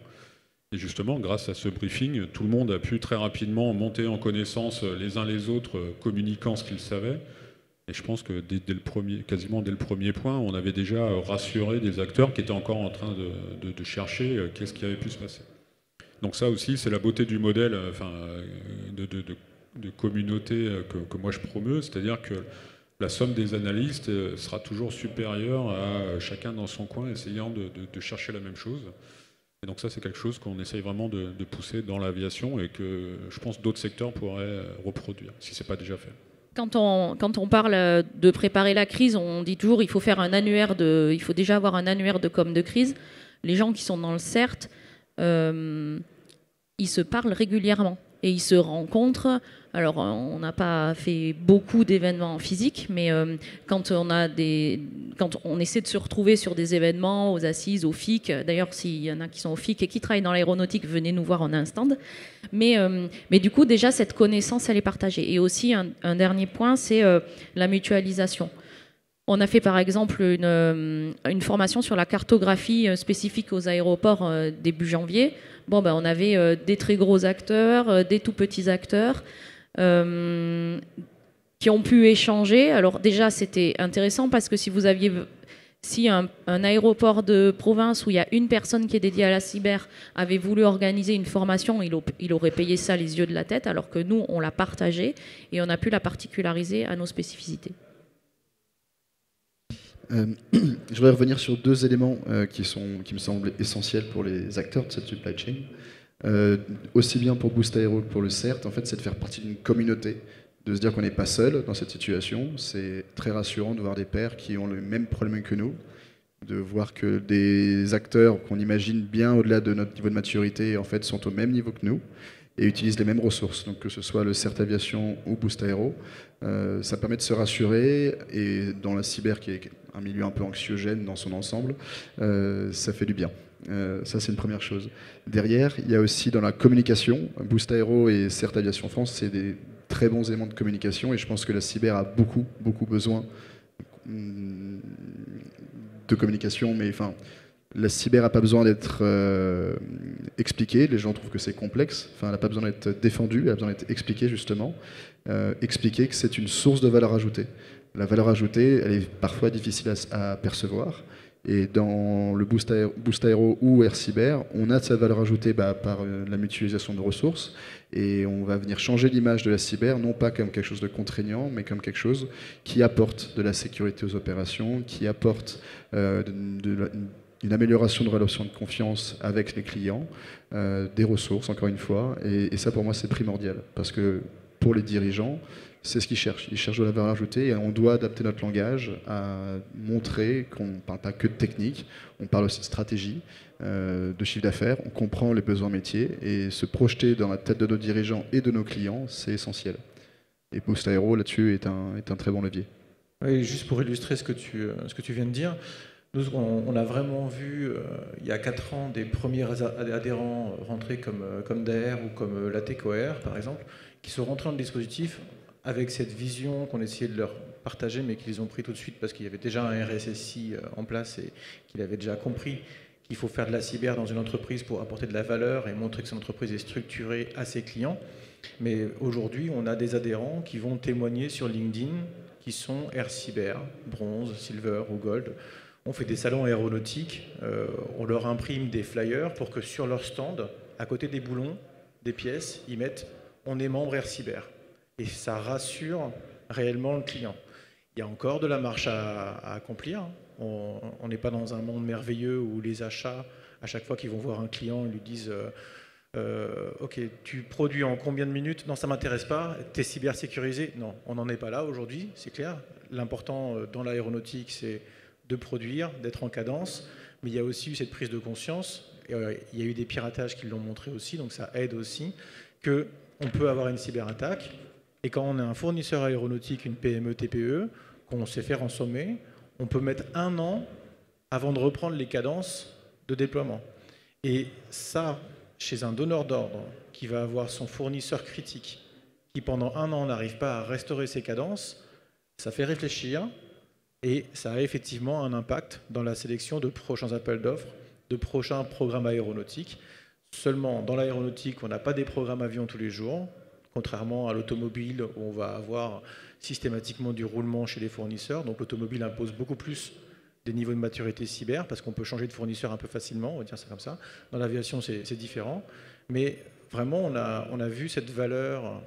Et justement, grâce à ce briefing, tout le monde a pu très rapidement monter en connaissance les uns les autres, communiquant ce qu'ils savaient. Et je pense que quasiment dès le premier point, on avait déjà rassuré des acteurs qui étaient encore en train de chercher qu'est-ce qui avait pu se passer. Donc ça aussi, c'est la beauté du modèle de communauté que moi je promeus, c'est-à-dire que la somme des analystes sera toujours supérieure à chacun dans son coin essayant de chercher la même chose. Et donc ça, c'est quelque chose qu'on essaye vraiment de pousser dans l'aviation et que je pense d'autres secteurs pourraient reproduire, si ce n'est pas déjà fait. Quand on parle de préparer la crise, on dit toujours il faut déjà avoir un annuaire de com de crise. Les gens qui sont dans le CERT, ils se parlent régulièrement et ils se rencontrent. Alors, on n'a pas fait beaucoup d'événements physiques, mais quand on essaie de se retrouver sur des événements, aux assises, au FIC, d'ailleurs, s'il y en a qui sont au FIC et qui travaillent dans l'aéronautique, venez nous voir, on a un stand. Mais du coup, déjà, cette connaissance, elle est partagée. Et aussi, un dernier point, c'est la mutualisation. On a fait par exemple une formation sur la cartographie spécifique aux aéroports début janvier. On avait des très gros acteurs, des tout petits acteurs. qui ont pu échanger. Alors déjà, c'était intéressant parce que si un aéroport de province où il y a une personne qui est dédiée à la cyber avait voulu organiser une formation, il aurait payé ça les yeux de la tête, alors que nous, on l'a partagé et on a pu la particulariser à nos spécificités. Je voudrais revenir sur deux éléments qui me semblent essentiels pour les acteurs de cette supply chain. Aussi bien pour Boost Aero que pour le CERT, en fait, c'est de faire partie d'une communauté, de se dire qu'on n'est pas seul dans cette situation. C'est très rassurant de voir des pairs qui ont le même problème que nous, de voir que des acteurs qu'on imagine bien au-delà de notre niveau de maturité, en fait, sont au même niveau que nous et utilisent les mêmes ressources. Donc que ce soit le CERT Aviation ou Boost Aero, ça permet de se rassurer, et dans la cyber qui est un milieu un peu anxiogène dans son ensemble, ça fait du bien. Ça, c'est une première chose. Derrière, il y a aussi dans la communication, Boost Aero et CERT Aviation France, c'est des très bons éléments de communication, et je pense que la cyber a beaucoup besoin de communication, mais enfin, la cyber n'a pas besoin d'être expliquée. Les gens trouvent que c'est complexe. Enfin, elle n'a pas besoin d'être défendue, elle a besoin d'être expliquée, justement. Expliquer que c'est une source de valeur ajoutée. La valeur ajoutée, elle est parfois difficile à percevoir. Et dans le Boost Aero ou Air Cyber, on a de cette valeur ajoutée par la mutualisation de ressources. Et on va venir changer l'image de la cyber, non pas comme quelque chose de contraignant, mais comme quelque chose qui apporte de la sécurité aux opérations, qui apporte une amélioration de relation de confiance avec les clients, des ressources, encore une fois. Et ça, pour moi, c'est primordial. Parce que pour les dirigeants, c'est ce qu'ils cherchent. Ils cherchent de la valeur ajoutée, et on doit adapter notre langage à montrer qu'on ne parle pas que de technique, on parle aussi de stratégie, de chiffre d'affaires, on comprend les besoins métiers, et se projeter dans la tête de nos dirigeants et de nos clients, c'est essentiel. Et Boost Aero, là-dessus, est un très bon levier. Oui, juste pour illustrer ce que tu viens de dire, nous, on a vraiment vu, il y a 4 ans, des premiers adhérents rentrer comme Daher ou comme Latecoair, par exemple, qui sont rentrés dans le dispositif avec cette vision qu'on essayait de leur partager, mais qu'ils ont pris tout de suite parce qu'il y avait déjà un RSSI en place et qu'il avait déjà compris qu'il faut faire de la cyber dans une entreprise pour apporter de la valeur et montrer que son entreprise est structurée à ses clients. Mais aujourd'hui, on a des adhérents qui vont témoigner sur LinkedIn, qui sont Air Cyber, bronze, silver ou gold. On fait des salons aéronautiques, on leur imprime des flyers pour que sur leur stand, à côté des boulons, des pièces, ils mettent « on est membre Air Cyber ». Et ça rassure réellement le client. Il y a encore de la marche à accomplir. On n'est pas dans un monde merveilleux où les achats, à chaque fois qu'ils vont voir un client, ils lui disent ok, tu produis en combien de minutes? Non, ça ne m'intéresse pas. Tu es cybersécurisé? Non, on n'en est pas là aujourd'hui, c'est clair. L'important dans l'aéronautique, c'est de produire, d'être en cadence. Mais il y a aussi eu cette prise de conscience. Il y a eu des piratages qui l'ont montré aussi, donc ça aide aussi, qu'on peut avoir une cyberattaque. Et quand on est un fournisseur aéronautique, une PME, TPE, qu'on s'est fait ransommer, on peut mettre 1 an avant de reprendre les cadences de déploiement. Et ça, chez un donneur d'ordre qui va avoir son fournisseur critique, qui pendant 1 an n'arrive pas à restaurer ses cadences, ça fait réfléchir et ça a effectivement un impact dans la sélection de prochains appels d'offres, de prochains programmes aéronautiques. Seulement, dans l'aéronautique, on n'a pas des programmes avions tous les jours, contrairement à l'automobile où on va avoir systématiquement du roulement chez les fournisseurs. Donc l'automobile impose beaucoup plus des niveaux de maturité cyber parce qu'on peut changer de fournisseur un peu facilement, on va dire ça comme ça. Dans l'aviation, c'est différent. Mais vraiment, on a vu cette valeur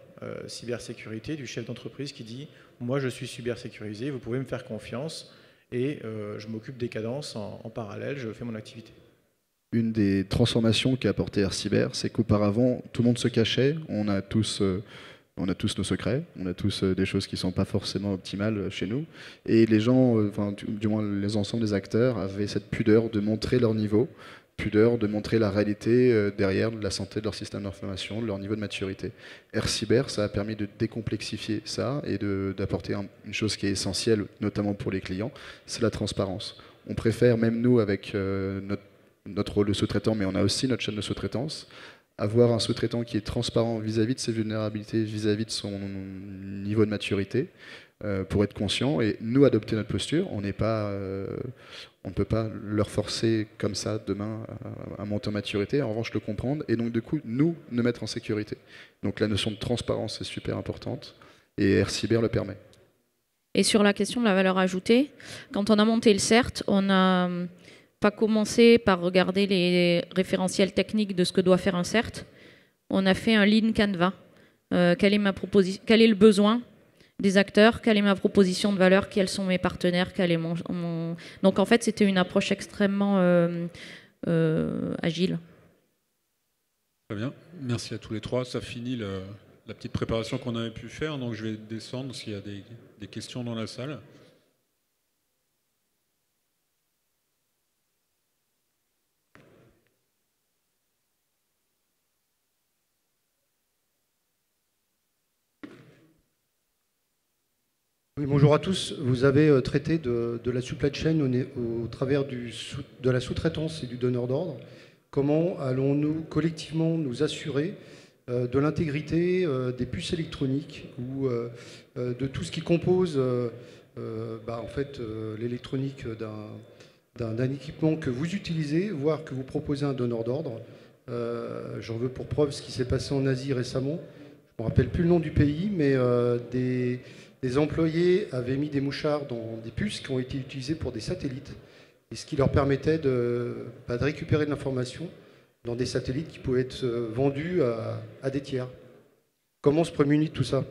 cybersécurité du chef d'entreprise qui dit « moi, je suis cybersécurisé, vous pouvez me faire confiance et je m'occupe des cadences en parallèle, je fais mon activité ». Une des transformations qu'a apporté Air Cyber, c'est qu'auparavant, tout le monde se cachait, on a tous nos secrets, on a tous des choses qui ne sont pas forcément optimales chez nous, et les gens, du moins les ensembles des acteurs, avaient cette pudeur de montrer leur niveau, pudeur de montrer la réalité derrière de la santé de leur système d'information, de leur niveau de maturité. Air Cyber, ça a permis de décomplexifier ça et d'apporter une chose qui est essentielle, notamment pour les clients, c'est la transparence. On préfère, même nous, avec notre rôle de sous-traitant, mais on a aussi notre chaîne de sous-traitance, avoir un sous-traitant qui est transparent vis-à-vis de ses vulnérabilités, vis-à-vis de son niveau de maturité, pour être conscients et nous adopter notre posture. On ne peut pas leur forcer comme ça demain à monter en maturité, en revanche le comprendre et donc du coup nous mettre en sécurité. Donc la notion de transparence est super importante et RCyber le permet. Et sur la question de la valeur ajoutée, quand on a monté le CERT, on n'a pas commencé par regarder les référentiels techniques de ce que doit faire un CERT. On a fait un lean canvas. Quel est le besoin des acteurs, quelle est ma proposition de valeur, quels sont mes partenaires, quel est mon... Donc en fait, c'était une approche extrêmement agile. Très bien, merci à tous les trois. Ça finit la petite préparation qu'on avait pu faire, donc je vais descendre s'il y a des questions dans la salle. Oui, bonjour à tous. Vous avez traité de la supply chain au travers de la sous-traitance et du donneur d'ordre. Comment allons-nous collectivement nous assurer de l'intégrité des puces électroniques ou de tout ce qui compose en fait, l'électronique d'un équipement que vous utilisez, voire que vous proposez à un donneur d'ordre. J'en veux pour preuve ce qui s'est passé en Asie récemment. Je ne me rappelle plus le nom du pays, mais des employés avaient mis des mouchards dans des puces qui ont été utilisées pour des satellites, et ce qui leur permettait de récupérer de l'information dans des satellites qui pouvaient être vendus à des tiers. Comment se prémunit de tout ça ?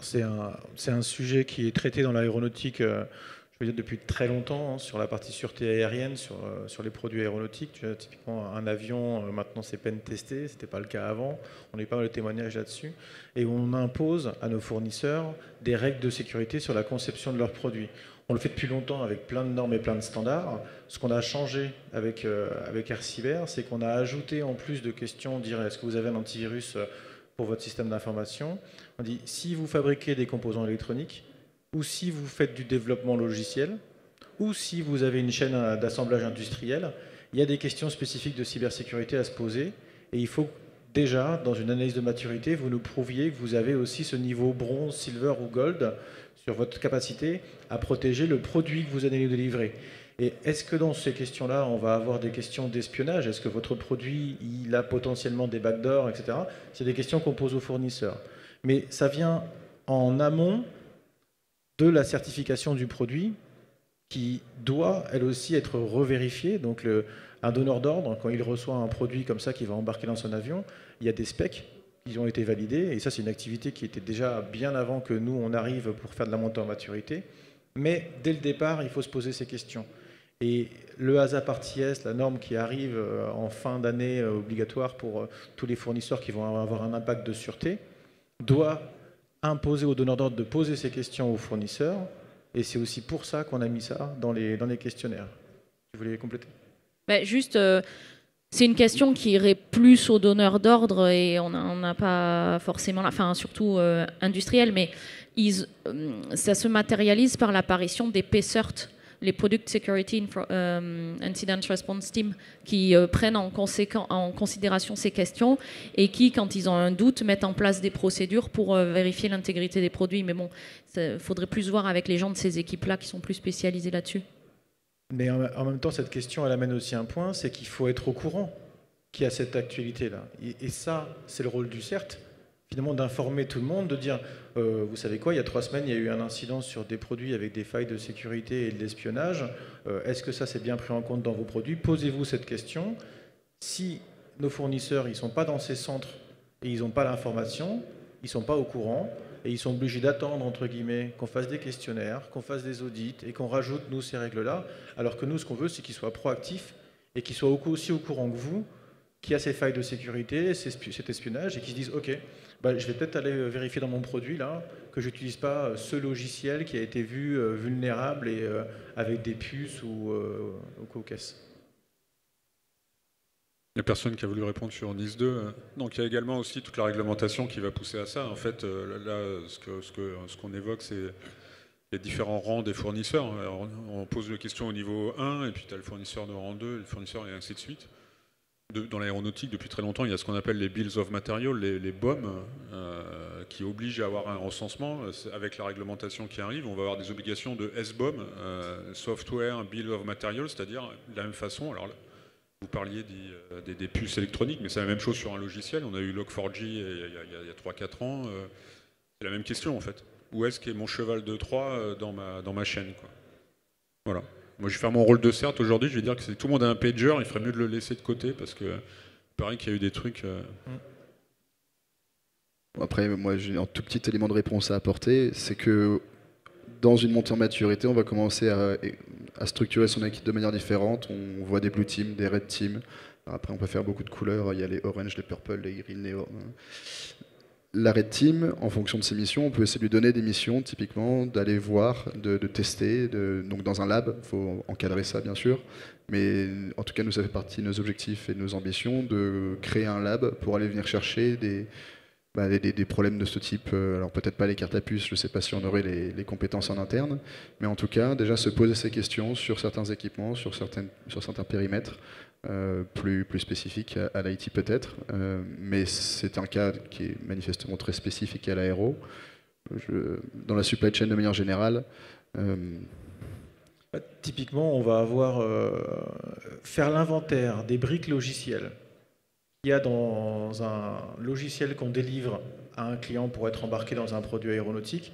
C'est un sujet qui est traité dans l'aéronautique, je veux dire depuis très longtemps, hein, sur la partie sûreté aérienne, sur les produits aéronautiques. Tu vois, typiquement, un avion, maintenant c'est peine testé, ce n'était pas le cas avant. On n'a pas mal de témoignages là-dessus. Et on impose à nos fournisseurs des règles de sécurité sur la conception de leurs produits. On le fait depuis longtemps avec plein de normes et plein de standards. Ce qu'on a changé avec RCyber, c'est qu'on a ajouté en plus de questions, dire est-ce que vous avez un antivirus pour votre système d'information. On dit si vous fabriquez des composants électroniques, ou si vous faites du développement logiciel, ou si vous avez une chaîne d'assemblage industriel, il y a des questions spécifiques de cybersécurité à se poser. Et il faut déjà, dans une analyse de maturité, vous nous prouviez que vous avez aussi ce niveau bronze, silver ou gold sur votre capacité à protéger le produit que vous allez nous délivrer. Et est-ce que dans ces questions-là, on va avoir des questions d'espionnage? Est-ce que votre produit, il a potentiellement des backdoors, etc. C'est des questions qu'on pose aux fournisseurs. Mais ça vient en amont de la certification du produit qui doit, elle aussi, être revérifiée. Donc un donneur d'ordre, quand il reçoit un produit comme ça qu'il va embarquer dans son avion, il y a des specs qui ont été validés. Et ça, c'est une activité qui était déjà bien avant que nous, on arrive pour faire de la montée en maturité. Mais dès le départ, il faut se poser ces questions. Et le HASA Partie S, la norme qui arrive en fin d'année obligatoire pour tous les fournisseurs qui vont avoir un impact de sûreté, doit imposer aux donneurs d'ordre de poser ces questions aux fournisseurs. Et c'est aussi pour ça qu'on a mis ça dans les questionnaires. Tu voulais compléter ? Juste, c'est une question qui irait plus aux donneurs d'ordre et on n'a pas forcément, enfin surtout industriel, mais ça se matérialise par l'apparition des PSERT, les Product Security Incident Response Team, qui prennent en considération ces questions et qui, quand ils ont un doute, mettent en place des procédures pour vérifier l'intégrité des produits. Mais bon, il faudrait plus voir avec les gens de ces équipes-là qui sont plus spécialisés là-dessus. Mais en même temps, cette question, elle amène aussi un point, c'est qu'il faut être au courant qu'il y a cette actualité-là. Et ça, c'est le rôle du CERT, finalement, d'informer tout le monde, de dire, vous savez quoi, il y a 3 semaines, il y a eu un incident sur des produits avec des failles de sécurité et de l'espionnage. Est-ce que ça, c'est bien pris en compte dans vos produits? Posez-vous cette question. Si nos fournisseurs, ils ne sont pas dans ces centres et ils n'ont pas l'information, ils ne sont pas au courant, et ils sont obligés d'attendre, entre guillemets, qu'on fasse des questionnaires, qu'on fasse des audits et qu'on rajoute, nous, ces règles-là, alors que nous, ce qu'on veut, c'est qu'ils soient proactifs et qu'ils soient aussi au courant que vous, qu'il y a ces failles de sécurité, cet espionnage, et qu'ils se disent « Ok, je vais peut-être aller vérifier dans mon produit, là, que je n'utilise pas ce logiciel qui a été vu vulnérable et avec des puces ou caisses. » Il n'y a personne qui a voulu répondre sur NIS 2. Donc il y a également aussi toute la réglementation qui va pousser à ça. En fait, là, ce qu'on évoque, c'est les différents rangs des fournisseurs. Alors, on pose la question au niveau 1, et puis tu as le fournisseur de rang 2, le fournisseur, et ainsi de suite. dans l'aéronautique, depuis très longtemps, il y a ce qu'on appelle les Bills of Material, les BOM, qui obligent à avoir un recensement. Avec la réglementation qui arrive, on va avoir des obligations de SBOM, Software Bill of Material, c'est-à-dire de la même façon. Alors, vous parliez des puces électroniques, mais c'est la même chose sur un logiciel. On a eu Log4j il y a 3-4 ans. C'est la même question, en fait. Où est-ce qu'est mon cheval de Troie dans ma chaîne, quoi. Voilà. Moi, je vais faire mon rôle de CERT aujourd'hui. Je vais dire que tout le monde a un pager. Il ferait mieux de le laisser de côté parce que il paraît qu'il y a eu des trucs. Après, moi, j'ai un tout petit élément de réponse à apporter. C'est que dans une montée en maturité, on va commencer à structurer son équipe de manière différente. On voit des blue teams, des red teams. Après, on peut faire beaucoup de couleurs. Il y a les orange, les purple, les green, les... La Red Team, en fonction de ses missions, on peut essayer de lui donner des missions, typiquement, d'aller voir, de tester. Donc dans un lab, il faut encadrer ça, bien sûr. Mais en tout cas, nous, ça fait partie de nos objectifs et de nos ambitions de créer un lab pour aller venir chercher des problèmes de ce type. Alors peut-être pas les cartes à puce, je ne sais pas si on aurait les compétences en interne. Mais en tout cas, déjà se poser ces questions sur certains équipements, sur certains périmètres. Plus spécifique à l'IT peut-être, mais c'est un cas qui est manifestement très spécifique à l'aéro. Dans la supply chain de manière générale... Typiquement, on va avoir faire l'inventaire des briques logicielles qu'il y a dans un logiciel qu'on délivre à un client pour être embarqué dans un produit aéronautique.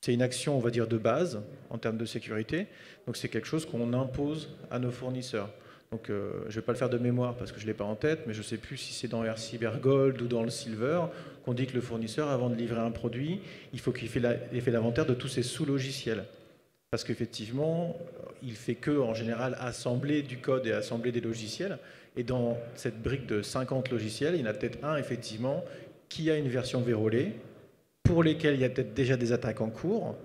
C'est une action, on va dire, de base en termes de sécurité. Donc c'est quelque chose qu'on impose à nos fournisseurs. Donc, je ne vais pas le faire de mémoire parce que je ne l'ai pas en tête, mais je ne sais plus si c'est dans AirCyber Gold ou dans le Silver qu'on dit que le fournisseur, avant de livrer un produit, il faut qu'il ait fait l'inventaire de tous ses sous-logiciels. Parce qu'effectivement, il ne fait que, en général, assembler du code et assembler des logiciels. Et dans cette brique de 50 logiciels, il y en a peut-être un, effectivement, qui a une version vérolée, pour lesquels il y a peut-être déjà des attaques en cours.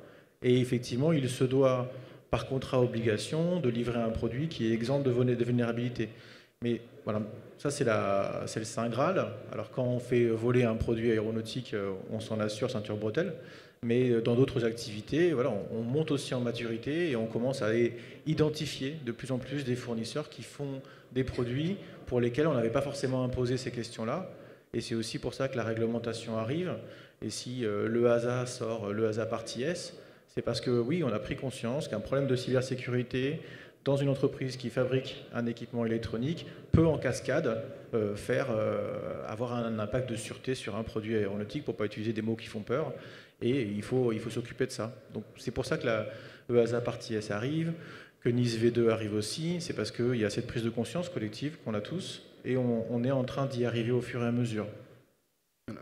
Et effectivement, il se doit... par contrat obligation, de livrer un produit qui est exempt de vulnérabilité. Mais voilà, ça c'est le Saint Graal. Alors quand on fait voler un produit aéronautique, on s'en assure ceinture bretelle. Mais dans d'autres activités, voilà, on monte aussi en maturité et on commence à identifier de plus en plus des fournisseurs qui font des produits pour lesquels on n'avait pas forcément imposé ces questions-là. Et c'est aussi pour ça que la réglementation arrive. Et si l'EASA sort l'EASA partie S, c'est parce que oui, on a pris conscience qu'un problème de cybersécurité dans une entreprise qui fabrique un équipement électronique peut en cascade avoir un impact de sûreté sur un produit aéronautique, pour ne pas utiliser des mots qui font peur. Et il faut s'occuper de ça. Donc c'est pour ça que la EASA partie S arrive, que NIS V2 arrive aussi. C'est parce qu'il y a cette prise de conscience collective qu'on a tous et on est en train d'y arriver au fur et à mesure.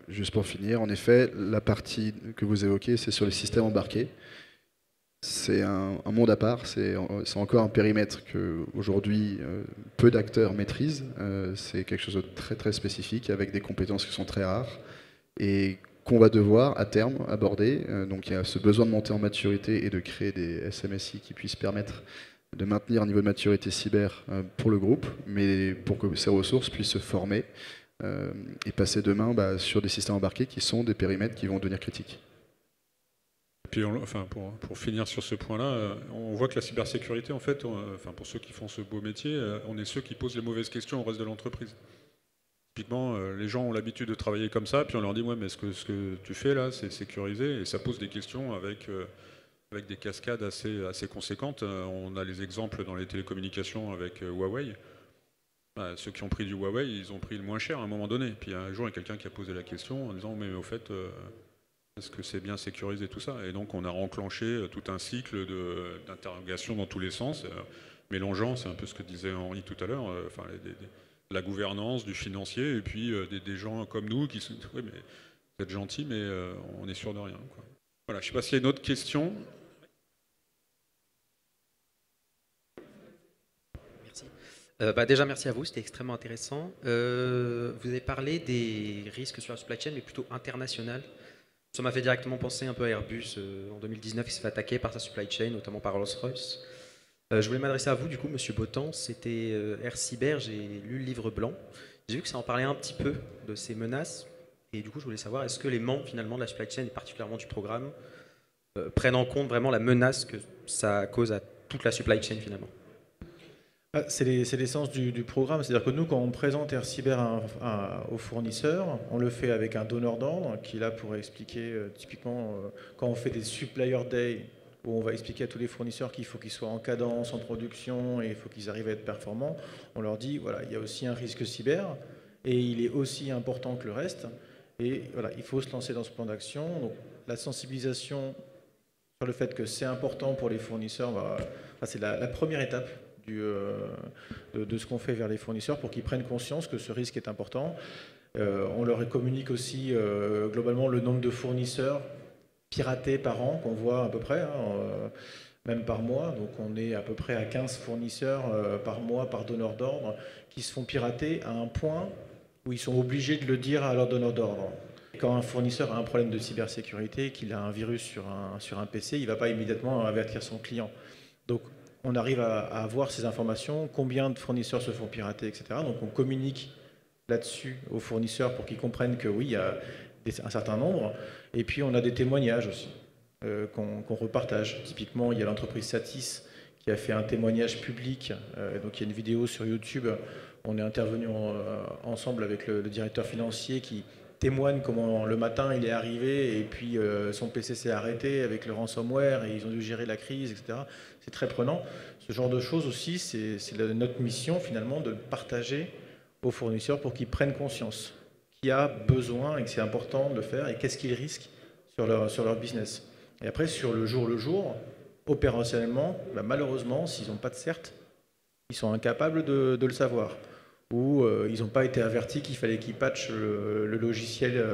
Juste pour finir, en effet, la partie que vous évoquez, c'est sur les systèmes embarqués. C'est un monde à part, c'est encore un périmètre qu'aujourd'hui peu d'acteurs maîtrisent. C'est quelque chose de très très spécifique avec des compétences qui sont très rares et qu'on va devoir à terme aborder. Donc il y a ce besoin de monter en maturité et de créer des SMSI qui puissent permettre de maintenir un niveau de maturité cyber pour le groupe, mais pour que ces ressources puissent se former et passer demain sur des systèmes embarqués qui sont des périmètres qui vont devenir critiques. Puis, pour finir sur ce point-là, on voit que la cybersécurité, en fait, pour ceux qui font ce beau métier, on est ceux qui posent les mauvaises questions au reste de l'entreprise. Typiquement, les gens ont l'habitude de travailler comme ça, puis on leur dit « ouais, mais ce que tu fais là, c'est sécurisé », et ça pose des questions avec des cascades assez conséquentes. On a les exemples dans les télécommunications avec Huawei. Ceux qui ont pris du Huawei, ils ont pris le moins cher à un moment donné. Puis un jour, il y a quelqu'un qui a posé la question en disant « mais au fait... est-ce que c'est bien sécurisé tout ça ?» Et donc on a enclenché tout un cycle d'interrogation dans tous les sens, mélangeant, c'est un peu ce que disait Henri tout à l'heure, la gouvernance, du financier, et puis des gens comme nous qui sont... Oui, mais vous êtes gentils, mais on est sûr de rien, quoi. Voilà, je ne sais pas s'il y a une autre question. Merci. Déjà, merci à vous, c'était extrêmement intéressant. Vous avez parlé des risques sur la supply chain, mais plutôt international. Ça m'a fait directement penser un peu à Airbus en 2019, qui s'est fait attaquer par sa supply chain, notamment par Rolls-Royce. Je voulais m'adresser à vous, du coup, Monsieur Botan. C'était AirCyber, j'ai lu le livre blanc. J'ai vu que ça en parlait un petit peu de ces menaces. Et du coup, je voulais savoir, est-ce que les membres, finalement, de la supply chain, et particulièrement du programme, prennent en compte vraiment la menace que ça cause à toute la supply chain, finalement? C'est l'essence du programme. C'est-à-dire que nous, quand on présente Air Cyber aux fournisseurs, on le fait avec un donneur d'ordre qui est là pour expliquer typiquement quand on fait des supplier day, où on va expliquer à tous les fournisseurs qu'il faut qu'ils soient en cadence, en production, et il faut qu'ils arrivent à être performants. On leur dit, voilà, il y a aussi un risque cyber, et il est aussi important que le reste. Et voilà, il faut se lancer dans ce plan d'action. Donc, la sensibilisation sur le fait que c'est important pour les fournisseurs, c'est la première étape de ce qu'on fait vers les fournisseurs pour qu'ils prennent conscience que ce risque est important. On leur communique aussi globalement le nombre de fournisseurs piratés par an qu'on voit à peu près, même par mois. Donc on est à peu près à 15 fournisseurs par mois par donneur d'ordre qui se font pirater à un point où ils sont obligés de le dire à leur donneur d'ordre. Quand un fournisseur a un problème de cybersécurité, qu'il a un virus sur un PC, il ne va pas immédiatement avertir son client. Donc on arrive à avoir ces informations, combien de fournisseurs se font pirater, etc. Donc on communique là-dessus aux fournisseurs pour qu'ils comprennent que oui, il y a un certain nombre. Et puis on a des témoignages aussi qu'on repartage. Typiquement, il y a l'entreprise Satis qui a fait un témoignage public. Donc il y a une vidéo sur YouTube. On est intervenu ensemble avec le directeur financier qui témoigne comment le matin il est arrivé et puis son PC s'est arrêté avec le ransomware et ils ont dû gérer la crise, etc. C'est très prenant. Ce genre de choses aussi, c'est notre mission finalement de le partager aux fournisseurs pour qu'ils prennent conscience qu'il y a besoin et que c'est important de le faire et qu'est-ce qu'ils risquent sur leur business. Et après, sur le jour, opérationnellement, malheureusement, s'ils n'ont pas de CERT, ils sont incapables de le savoir. Ou ils n'ont pas été avertis qu'il fallait qu'ils patchent le logiciel.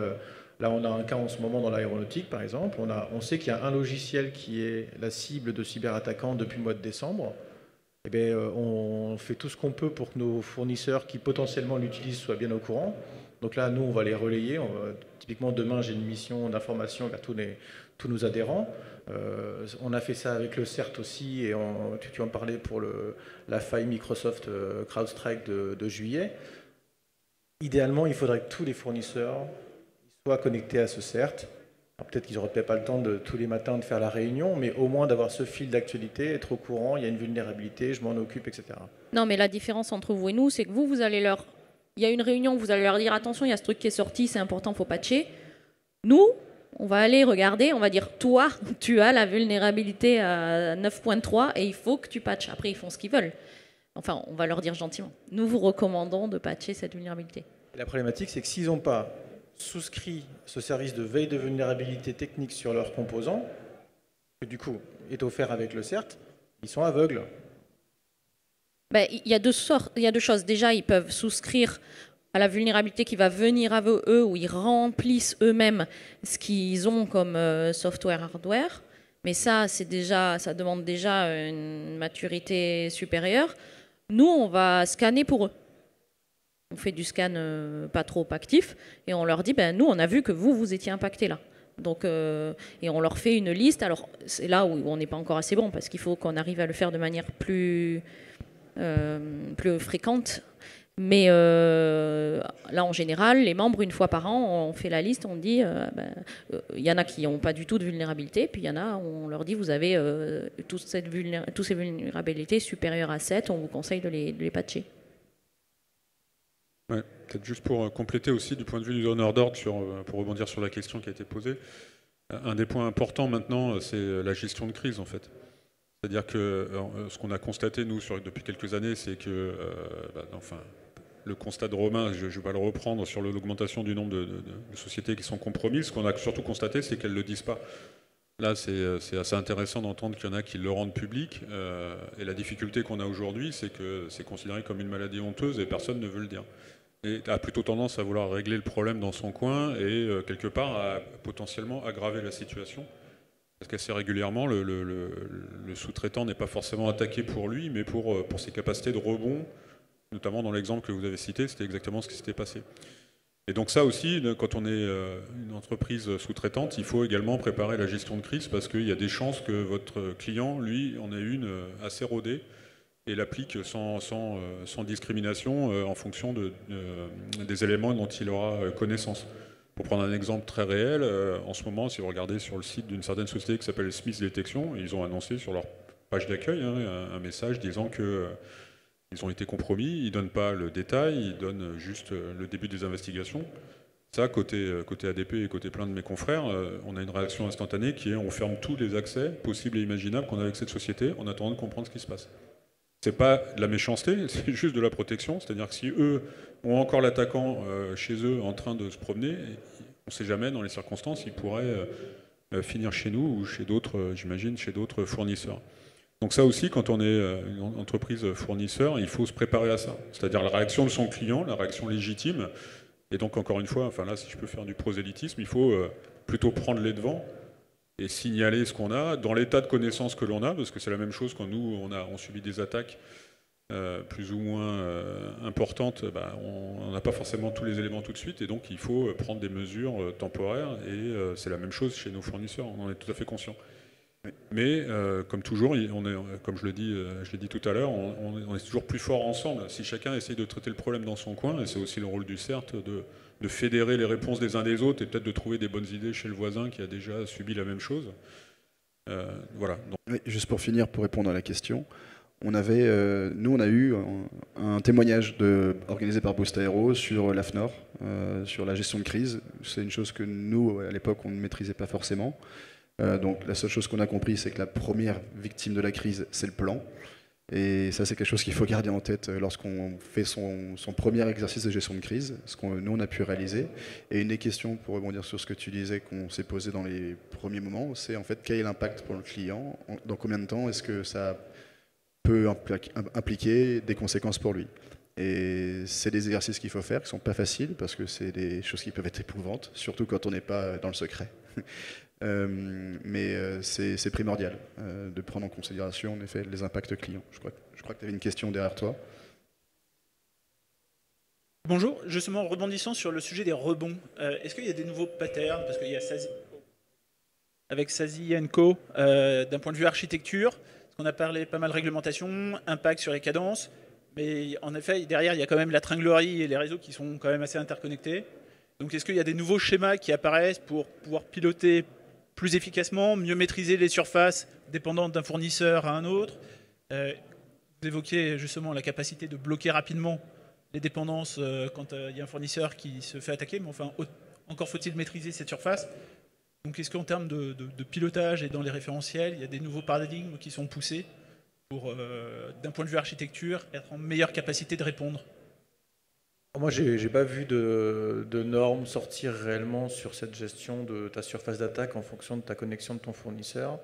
Là, on a un cas en ce moment dans l'aéronautique, par exemple. On sait qu'il y a un logiciel qui est la cible de cyberattaquants depuis le mois de décembre. Eh bien, on fait tout ce qu'on peut pour que nos fournisseurs qui potentiellement l'utilisent soient bien au courant. Donc là, nous, on va les relayer. Typiquement, demain, j'ai une mission d'information vers tous nos adhérents. On a fait ça avec le CERT aussi, et tu en parlais pour la faille Microsoft CrowdStrike de juillet. Idéalement, il faudrait que tous les fournisseurs soient connectés à ce CERT. Peut-être qu'ils n'auraient peut-être pas le temps de tous les matins de faire la réunion, mais au moins d'avoir ce fil d'actualité, être au courant, il y a une vulnérabilité, je m'en occupe, etc. Non, mais la différence entre vous et nous, c'est que vous allez leur... Il y a une réunion, vous allez leur dire attention, il y a ce truc qui est sorti, c'est important, il faut patcher. Nous, on va aller regarder, on va dire toi, tu as la vulnérabilité à 9.3 et il faut que tu patches. Après, ils font ce qu'ils veulent. Enfin, on va leur dire gentiment. Nous vous recommandons de patcher cette vulnérabilité. Et la problématique, c'est que s'ils n'ont pas souscrit ce service de veille de vulnérabilité technique sur leurs composants, que du coup est offert avec le CERT, ils sont aveugles. Ben, il y a deux choses. Déjà, ils peuvent souscrire à la vulnérabilité qui va venir à eux, où ils remplissent eux-mêmes ce qu'ils ont comme software, hardware. Mais ça demande déjà une maturité supérieure. Nous, on va scanner pour eux. On fait du scan pas trop actif et on leur dit, ben, nous, on a vu que vous étiez impactés là. Donc, et on leur fait une liste. Alors, c'est là où on n'est pas encore assez bon, parce qu'il faut qu'on arrive à le faire de manière plus fréquente. Mais là, en général, les membres, une fois par an, on fait la liste, on dit, y en a qui n'ont pas du tout de vulnérabilité, puis il y en a, on leur dit, vous avez toutes ces vulnérabilités supérieures à 7, on vous conseille de les patcher. Ouais, peut-être juste pour compléter aussi du point de vue du donneur d'ordre, pour rebondir sur la question qui a été posée, un des points importants maintenant, c'est la gestion de crise en fait. C'est-à-dire que ce qu'on a constaté, nous, depuis quelques années, c'est que, le constat de Romain, je vais le reprendre sur l'augmentation du nombre de sociétés qui sont compromises. Ce qu'on a surtout constaté, c'est qu'elles ne le disent pas. Là, c'est assez intéressant d'entendre qu'il y en a qui le rendent public. Et la difficulté qu'on a aujourd'hui, c'est que c'est considéré comme une maladie honteuse et personne ne veut le dire. Et a plutôt tendance à vouloir régler le problème dans son coin et quelque part à potentiellement aggraver la situation. Parce qu'assez régulièrement, le sous-traitant n'est pas forcément attaqué pour lui, mais pour ses capacités de rebond, notamment dans l'exemple que vous avez cité, c'était exactement ce qui s'était passé. Et donc ça aussi, quand on est une entreprise sous-traitante, il faut également préparer la gestion de crise, parce qu'il y a des chances que votre client, lui, en ait une assez rodée, et l'applique sans discrimination en fonction des éléments dont il aura connaissance. Pour prendre un exemple très réel, en ce moment, si vous regardez sur le site d'une certaine société qui s'appelle Smith Detection, ils ont annoncé sur leur page d'accueil un message disant que ils ont été compromis, ils ne donnent pas le détail, ils donnent juste le début des investigations. Ça, côté ADP et côté plein de mes confrères, on a une réaction instantanée qui est on ferme tous les accès possibles et imaginables qu'on a avec cette société en attendant de comprendre ce qui se passe. C'est pas de la méchanceté, c'est juste de la protection. C'est-à-dire que si eux ont encore l'attaquant chez eux en train de se promener, on ne sait jamais dans les circonstances, ils pourraient finir chez nous ou chez d'autres, j'imagine, chez d'autres fournisseurs. Donc ça aussi, quand on est une entreprise fournisseur, il faut se préparer à ça. C'est-à-dire la réaction de son client, la réaction légitime. Et donc encore une fois, enfin là, si je peux faire du prosélytisme, il faut plutôt prendre les devants et signaler ce qu'on a dans l'état de connaissance que l'on a, parce que c'est la même chose quand nous, on subit des attaques plus ou moins importantes, on n'a pas forcément tous les éléments tout de suite, et donc il faut prendre des mesures temporaires, et c'est la même chose chez nos fournisseurs, on en est tout à fait conscient. Mais comme toujours, comme je l'ai dit tout à l'heure, on est toujours plus fort ensemble. Si chacun essaye de traiter le problème dans son coin, et c'est aussi le rôle du CERT de fédérer les réponses des uns des autres et peut-être de trouver des bonnes idées chez le voisin qui a déjà subi la même chose. Voilà. Donc... Oui, juste pour finir, pour répondre à la question, nous on a eu un témoignage organisé par Boost Aero sur l'AFNOR, sur la gestion de crise. C'est une chose que nous, à l'époque, on ne maîtrisait pas forcément. Donc la seule chose qu'on a compris, c'est que la première victime de la crise, c'est le plan. Et ça, c'est quelque chose qu'il faut garder en tête lorsqu'on fait son premier exercice de gestion de crise, ce que nous, on a pu réaliser. Et une des questions, pour rebondir sur ce que tu disais, qu'on s'est posé dans les premiers moments, c'est en fait quel est l'impact pour le client, dans combien de temps est-ce que ça peut impliquer des conséquences pour lui. Et c'est des exercices qu'il faut faire, qui ne sont pas faciles, parce que c'est des choses qui peuvent être éprouvantes, surtout quand on n'est pas dans le secret. Mais c'est primordial de prendre en considération en effet les impacts clients. Je crois que tu avais une question derrière toi. Bonjour, justement rebondissant sur le sujet des rebonds, est-ce qu'il y a des nouveaux patterns, parce qu'il y a Sazi, avec Sazi & Co, d'un point de vue architecture, parce qu'on a parlé pas mal de réglementation, impact sur les cadences, mais en effet derrière il y a quand même la tringlerie et les réseaux qui sont quand même assez interconnectés. Donc est-ce qu'il y a des nouveaux schémas qui apparaissent pour pouvoir piloter plus efficacement, mieux maîtriser les surfaces dépendantes d'un fournisseur à un autre? Vous évoquiez justement la capacité de bloquer rapidement les dépendances quand il y a un fournisseur qui se fait attaquer, mais enfin, encore faut-il maîtriser cette surface. Donc est-ce qu'en termes de pilotage et dans les référentiels, il y a des nouveaux paradigmes qui sont poussés pour, d'un point de vue architecture, être en meilleure capacité de répondre? Moi, j'ai pas vu de normes sortir réellement sur cette gestion de ta surface d'attaque en fonction de ta connexion de ton fournisseur.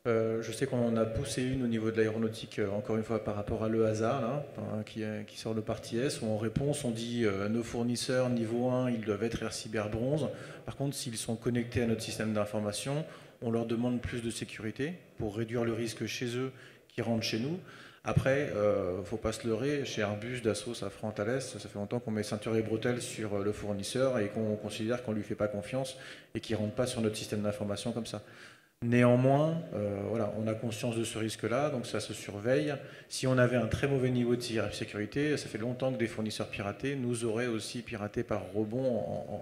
Je sais qu'on en a poussé une au niveau de l'aéronautique, encore une fois par rapport à l'EASA, là, qui sort de partie S, où en réponse on dit nos fournisseurs niveau 1, ils doivent être Air Cyber Bronze. Par contre, s'ils sont connectés à notre système d'information, on leur demande plus de sécurité pour réduire le risque chez eux qui rentrent chez nous. Après, il ne faut pas se leurrer, chez Airbus, Dassault, Safran, Thales, ça fait longtemps qu'on met ceinture et bretelles sur le fournisseur et qu'on considère qu'on ne lui fait pas confiance et qu'il ne rentre pas sur notre système d'information comme ça. Néanmoins, voilà, on a conscience de ce risque-là, donc ça se surveille. Si on avait un très mauvais niveau de cybersécurité, ça fait longtemps que des fournisseurs piratés nous auraient aussi piraté par rebond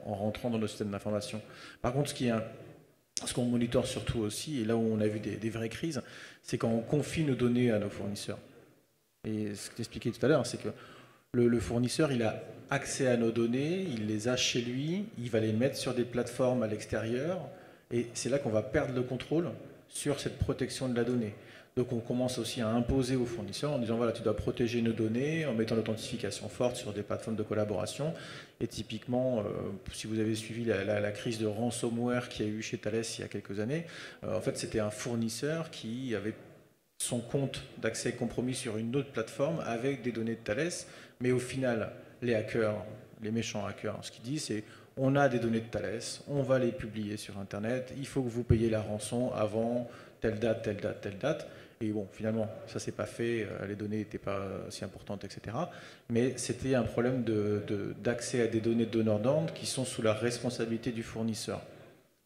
en rentrant dans nos systèmes d'information. Par contre, ce qu'on monitore surtout aussi, et là où on a vu des vraies crises, c'est quand on confie nos données à nos fournisseurs. Et ce que tu expliquais tout à l'heure, c'est que le fournisseur, il a accès à nos données, il les a chez lui, il va les mettre sur des plateformes à l'extérieur, et c'est là qu'on va perdre le contrôle sur cette protection de la donnée. Donc on commence aussi à imposer aux fournisseurs en disant voilà, tu dois protéger nos données en mettant l'authentification forte sur des plateformes de collaboration. Et typiquement, si vous avez suivi la crise de ransomware qu'il y a eu chez Thales il y a quelques années, en fait c'était un fournisseur qui avait son compte d'accès compromis sur une autre plateforme avec des données de Thales, mais au final, les hackers, les méchants hackers, ce qu'ils disent c'est on a des données de Thales, on va les publier sur Internet, il faut que vous payiez la rançon avant telle date, telle date, telle date. Et bon, finalement, ça s'est pas fait, les données n'étaient pas si importantes, etc. Mais c'était un problème d'accès à des données de donneurs d'ordre qui sont sous la responsabilité du fournisseur.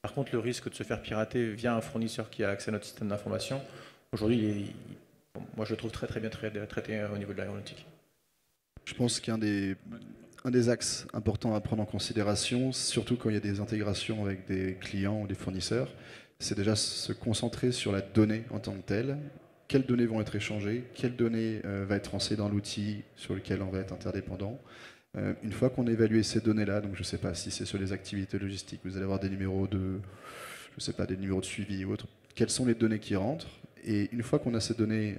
Par contre, le risque de se faire pirater via un fournisseur qui a accès à notre système d'information, aujourd'hui, moi je le trouve très bien traité au niveau de l'aéronautique. Je pense qu'un des axes importants à prendre en considération, surtout quand il y a des intégrations avec des clients ou des fournisseurs, c'est déjà se concentrer sur la donnée en tant que telle. quelles données vont être échangées, quelles données va être renseignées dans l'outil sur lequel on va être interdépendant. Une fois qu'on a évalué ces données-là, donc je ne sais pas si c'est sur les activités logistiques, vous allez avoir des numéros de, je sais pas, des numéros de suivi ou autre. Quelles sont les données qui rentrent? Et une fois qu'on a ces données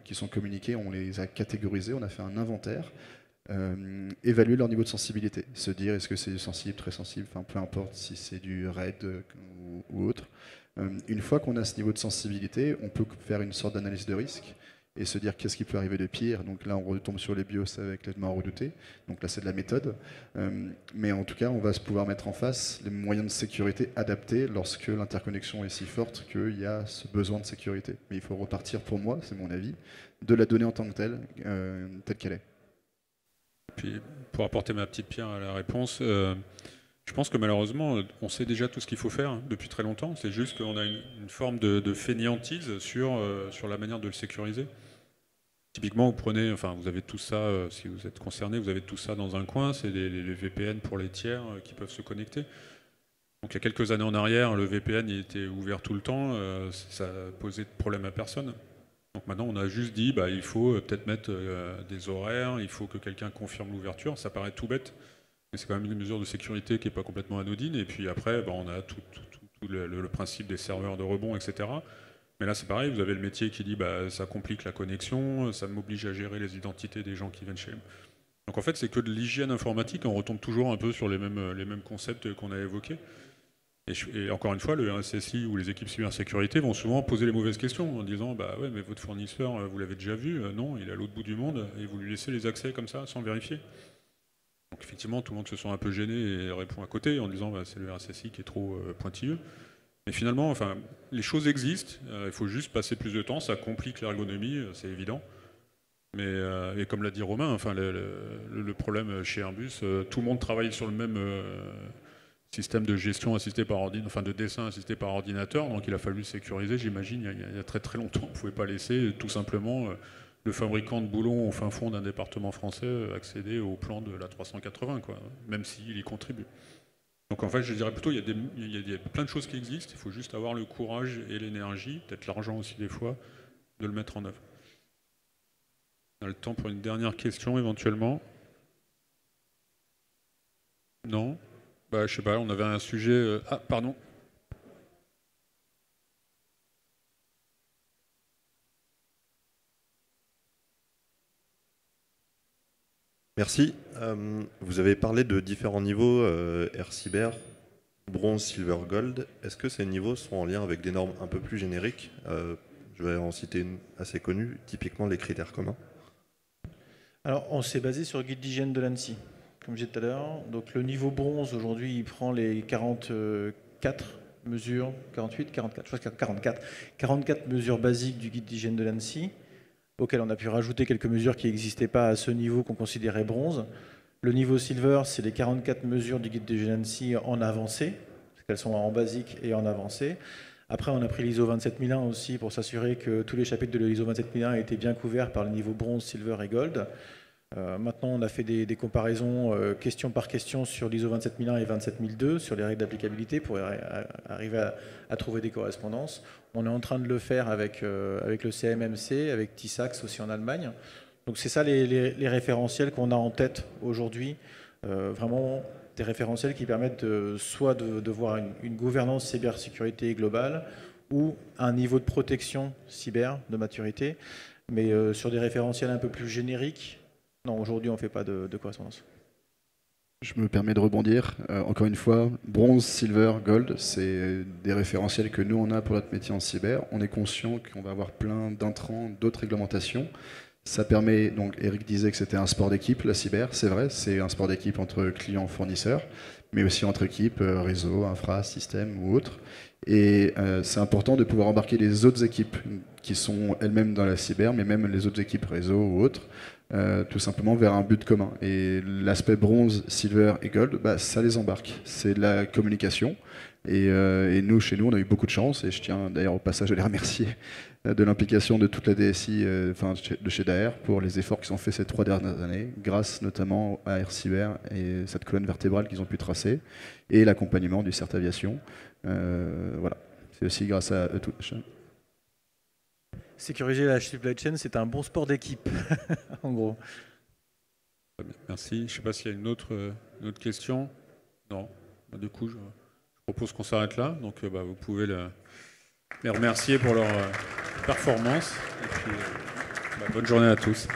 qui sont communiquées, on les a catégorisées, on a fait un inventaire, évaluer leur niveau de sensibilité, se dire est-ce que c'est sensible, très sensible, enfin peu importe si c'est du RAID ou autre. Une fois qu'on a ce niveau de sensibilité, on peut faire une sorte d'analyse de risque et se dire qu'est-ce qui peut arriver de pire. Donc là, on retombe sur les BIOS avec l'événement redouté. Donc là, c'est de la méthode. Mais en tout cas, on va se pouvoir mettre en face les moyens de sécurité adaptés lorsque l'interconnexion est si forte qu'il y a ce besoin de sécurité. Mais il faut repartir, pour moi, c'est mon avis, de la donnée en tant que telle, telle qu'elle est. Puis, pour apporter ma petite pierre à la réponse, je pense que malheureusement, on sait déjà tout ce qu'il faut faire depuis très longtemps. C'est juste qu'on a une forme de fainéantise sur la manière de le sécuriser. Typiquement, vous prenez, enfin, vous avez tout ça, si vous êtes concerné, vous avez tout ça dans un coin, c'est les VPN pour les tiers qui peuvent se connecter. Donc il y a quelques années en arrière, le VPN il était ouvert tout le temps, ça posait de problème à personne. Donc maintenant, on a juste dit, bah, il faut peut-être mettre des horaires, il faut que quelqu'un confirme l'ouverture. Ça paraît tout bête, mais c'est quand même une mesure de sécurité qui n'est pas complètement anodine. Et puis après, bah, on a tout le principe des serveurs de rebond, etc. Mais là, c'est pareil, vous avez le métier qui dit bah, ça complique la connexion, ça m'oblige à gérer les identités des gens qui viennent chez moi. Donc en fait, c'est que de l'hygiène informatique, on retombe toujours un peu sur les mêmes concepts qu'on a évoqués. Et encore une fois, le RSSI ou les équipes cybersécurité vont souvent poser les mauvaises questions en disant bah ouais, mais votre fournisseur, vous l'avez déjà vu, non, il est à l'autre bout du monde, et vous lui laissez les accès comme ça, sans vérifier. Donc effectivement, tout le monde se sent un peu gêné et répond à côté en disant bah, c'est le RSSI qui est trop pointilleux. Mais finalement, enfin, les choses existent, il faut juste passer plus de temps, ça complique l'ergonomie, c'est évident. Mais et comme l'a dit Romain, enfin, le problème chez Airbus, tout le monde travaille sur le même système de gestion assisté par enfin de dessin assisté par ordinateur, donc il a fallu sécuriser, j'imagine, il y a très très longtemps. On ne pouvait pas laisser tout simplement le fabricant de boulons au fin fond d'un département français accéder au plan de la 380, quoi, même s'il y contribue. Donc en fait, je dirais plutôt il y a plein de choses qui existent, il faut juste avoir le courage et l'énergie, peut-être l'argent aussi des fois, de le mettre en œuvre. On a le temps pour une dernière question éventuellement. Non ? Bah, je sais pas, on avait un sujet... Ah, pardon. Merci. Vous avez parlé de différents niveaux, Air Cyber, bronze, silver, gold. Est-ce que ces niveaux sont en lien avec des normes un peu plus génériques? Je vais en citer une assez connue, typiquement les critères communs. Alors, on s'est basé sur le guide d'hygiène de l'ANSSI, comme j'ai dit tout à l'heure. Donc, le niveau bronze, aujourd'hui, il prend les 44 mesures, 48, 44, je crois que 44 mesures basiques du guide d'hygiène de l'ANSSI, auxquelles on a pu rajouter quelques mesures qui n'existaient pas à ce niveau qu'on considérait bronze. Le niveau silver, c'est les 44 mesures du guide d'hygiène de l'ANSSI en avancée, parce qu'elles sont en basique et en avancée. Après, on a pris l'ISO 27001 aussi pour s'assurer que tous les chapitres de l'ISO 27001 étaient bien couverts par le niveau bronze, silver et gold. Maintenant, on a fait des comparaisons question par question sur l'ISO 27001 et 27002 sur les règles d'applicabilité pour arriver à trouver des correspondances. On est en train de le faire avec le CMMC, avec TISAX aussi en Allemagne. Donc c'est ça les référentiels qu'on a en tête aujourd'hui, vraiment des référentiels qui permettent soit de voir une gouvernance cybersécurité globale ou un niveau de protection cyber de maturité, mais sur des référentiels un peu plus génériques. Non, aujourd'hui, on ne fait pas de correspondance. Je me permets de rebondir. Encore une fois, bronze, silver, gold, c'est des référentiels que nous, on a pour notre métier en cyber. On est conscient qu'on va avoir plein d'intrants, d'autres réglementations. Ça permet, donc Eric disait que c'était un sport d'équipe, la cyber, c'est vrai, c'est un sport d'équipe entre clients, fournisseurs, mais aussi entre équipes, réseau, infra, système ou autres. Et c'est important de pouvoir embarquer les autres équipes qui sont elles-mêmes dans la cyber, mais même les autres équipes réseau ou autres, tout simplement vers un but commun. Et l'aspect bronze, silver et gold, bah, ça les embarque. C'est de la communication. Et nous, chez nous, on a eu beaucoup de chance. Et je tiens d'ailleurs au passage à les remercier de l'implication de toute la DSI de chez Daher pour les efforts qui sont faits ces 3 dernières années, grâce notamment à Air Cyber et cette colonne vertébrale qu'ils ont pu tracer, et l'accompagnement du CERT Aviation. Voilà. C'est aussi grâce à eux tous. sécuriser la supply chain, c'est un bon sport d'équipe, en gros. Merci. Je ne sais pas s'il y a une autre question. Non. Du coup, je propose qu'on s'arrête là. Donc, vous pouvez les remercier pour leur performance. Et puis, bonne journée à tous.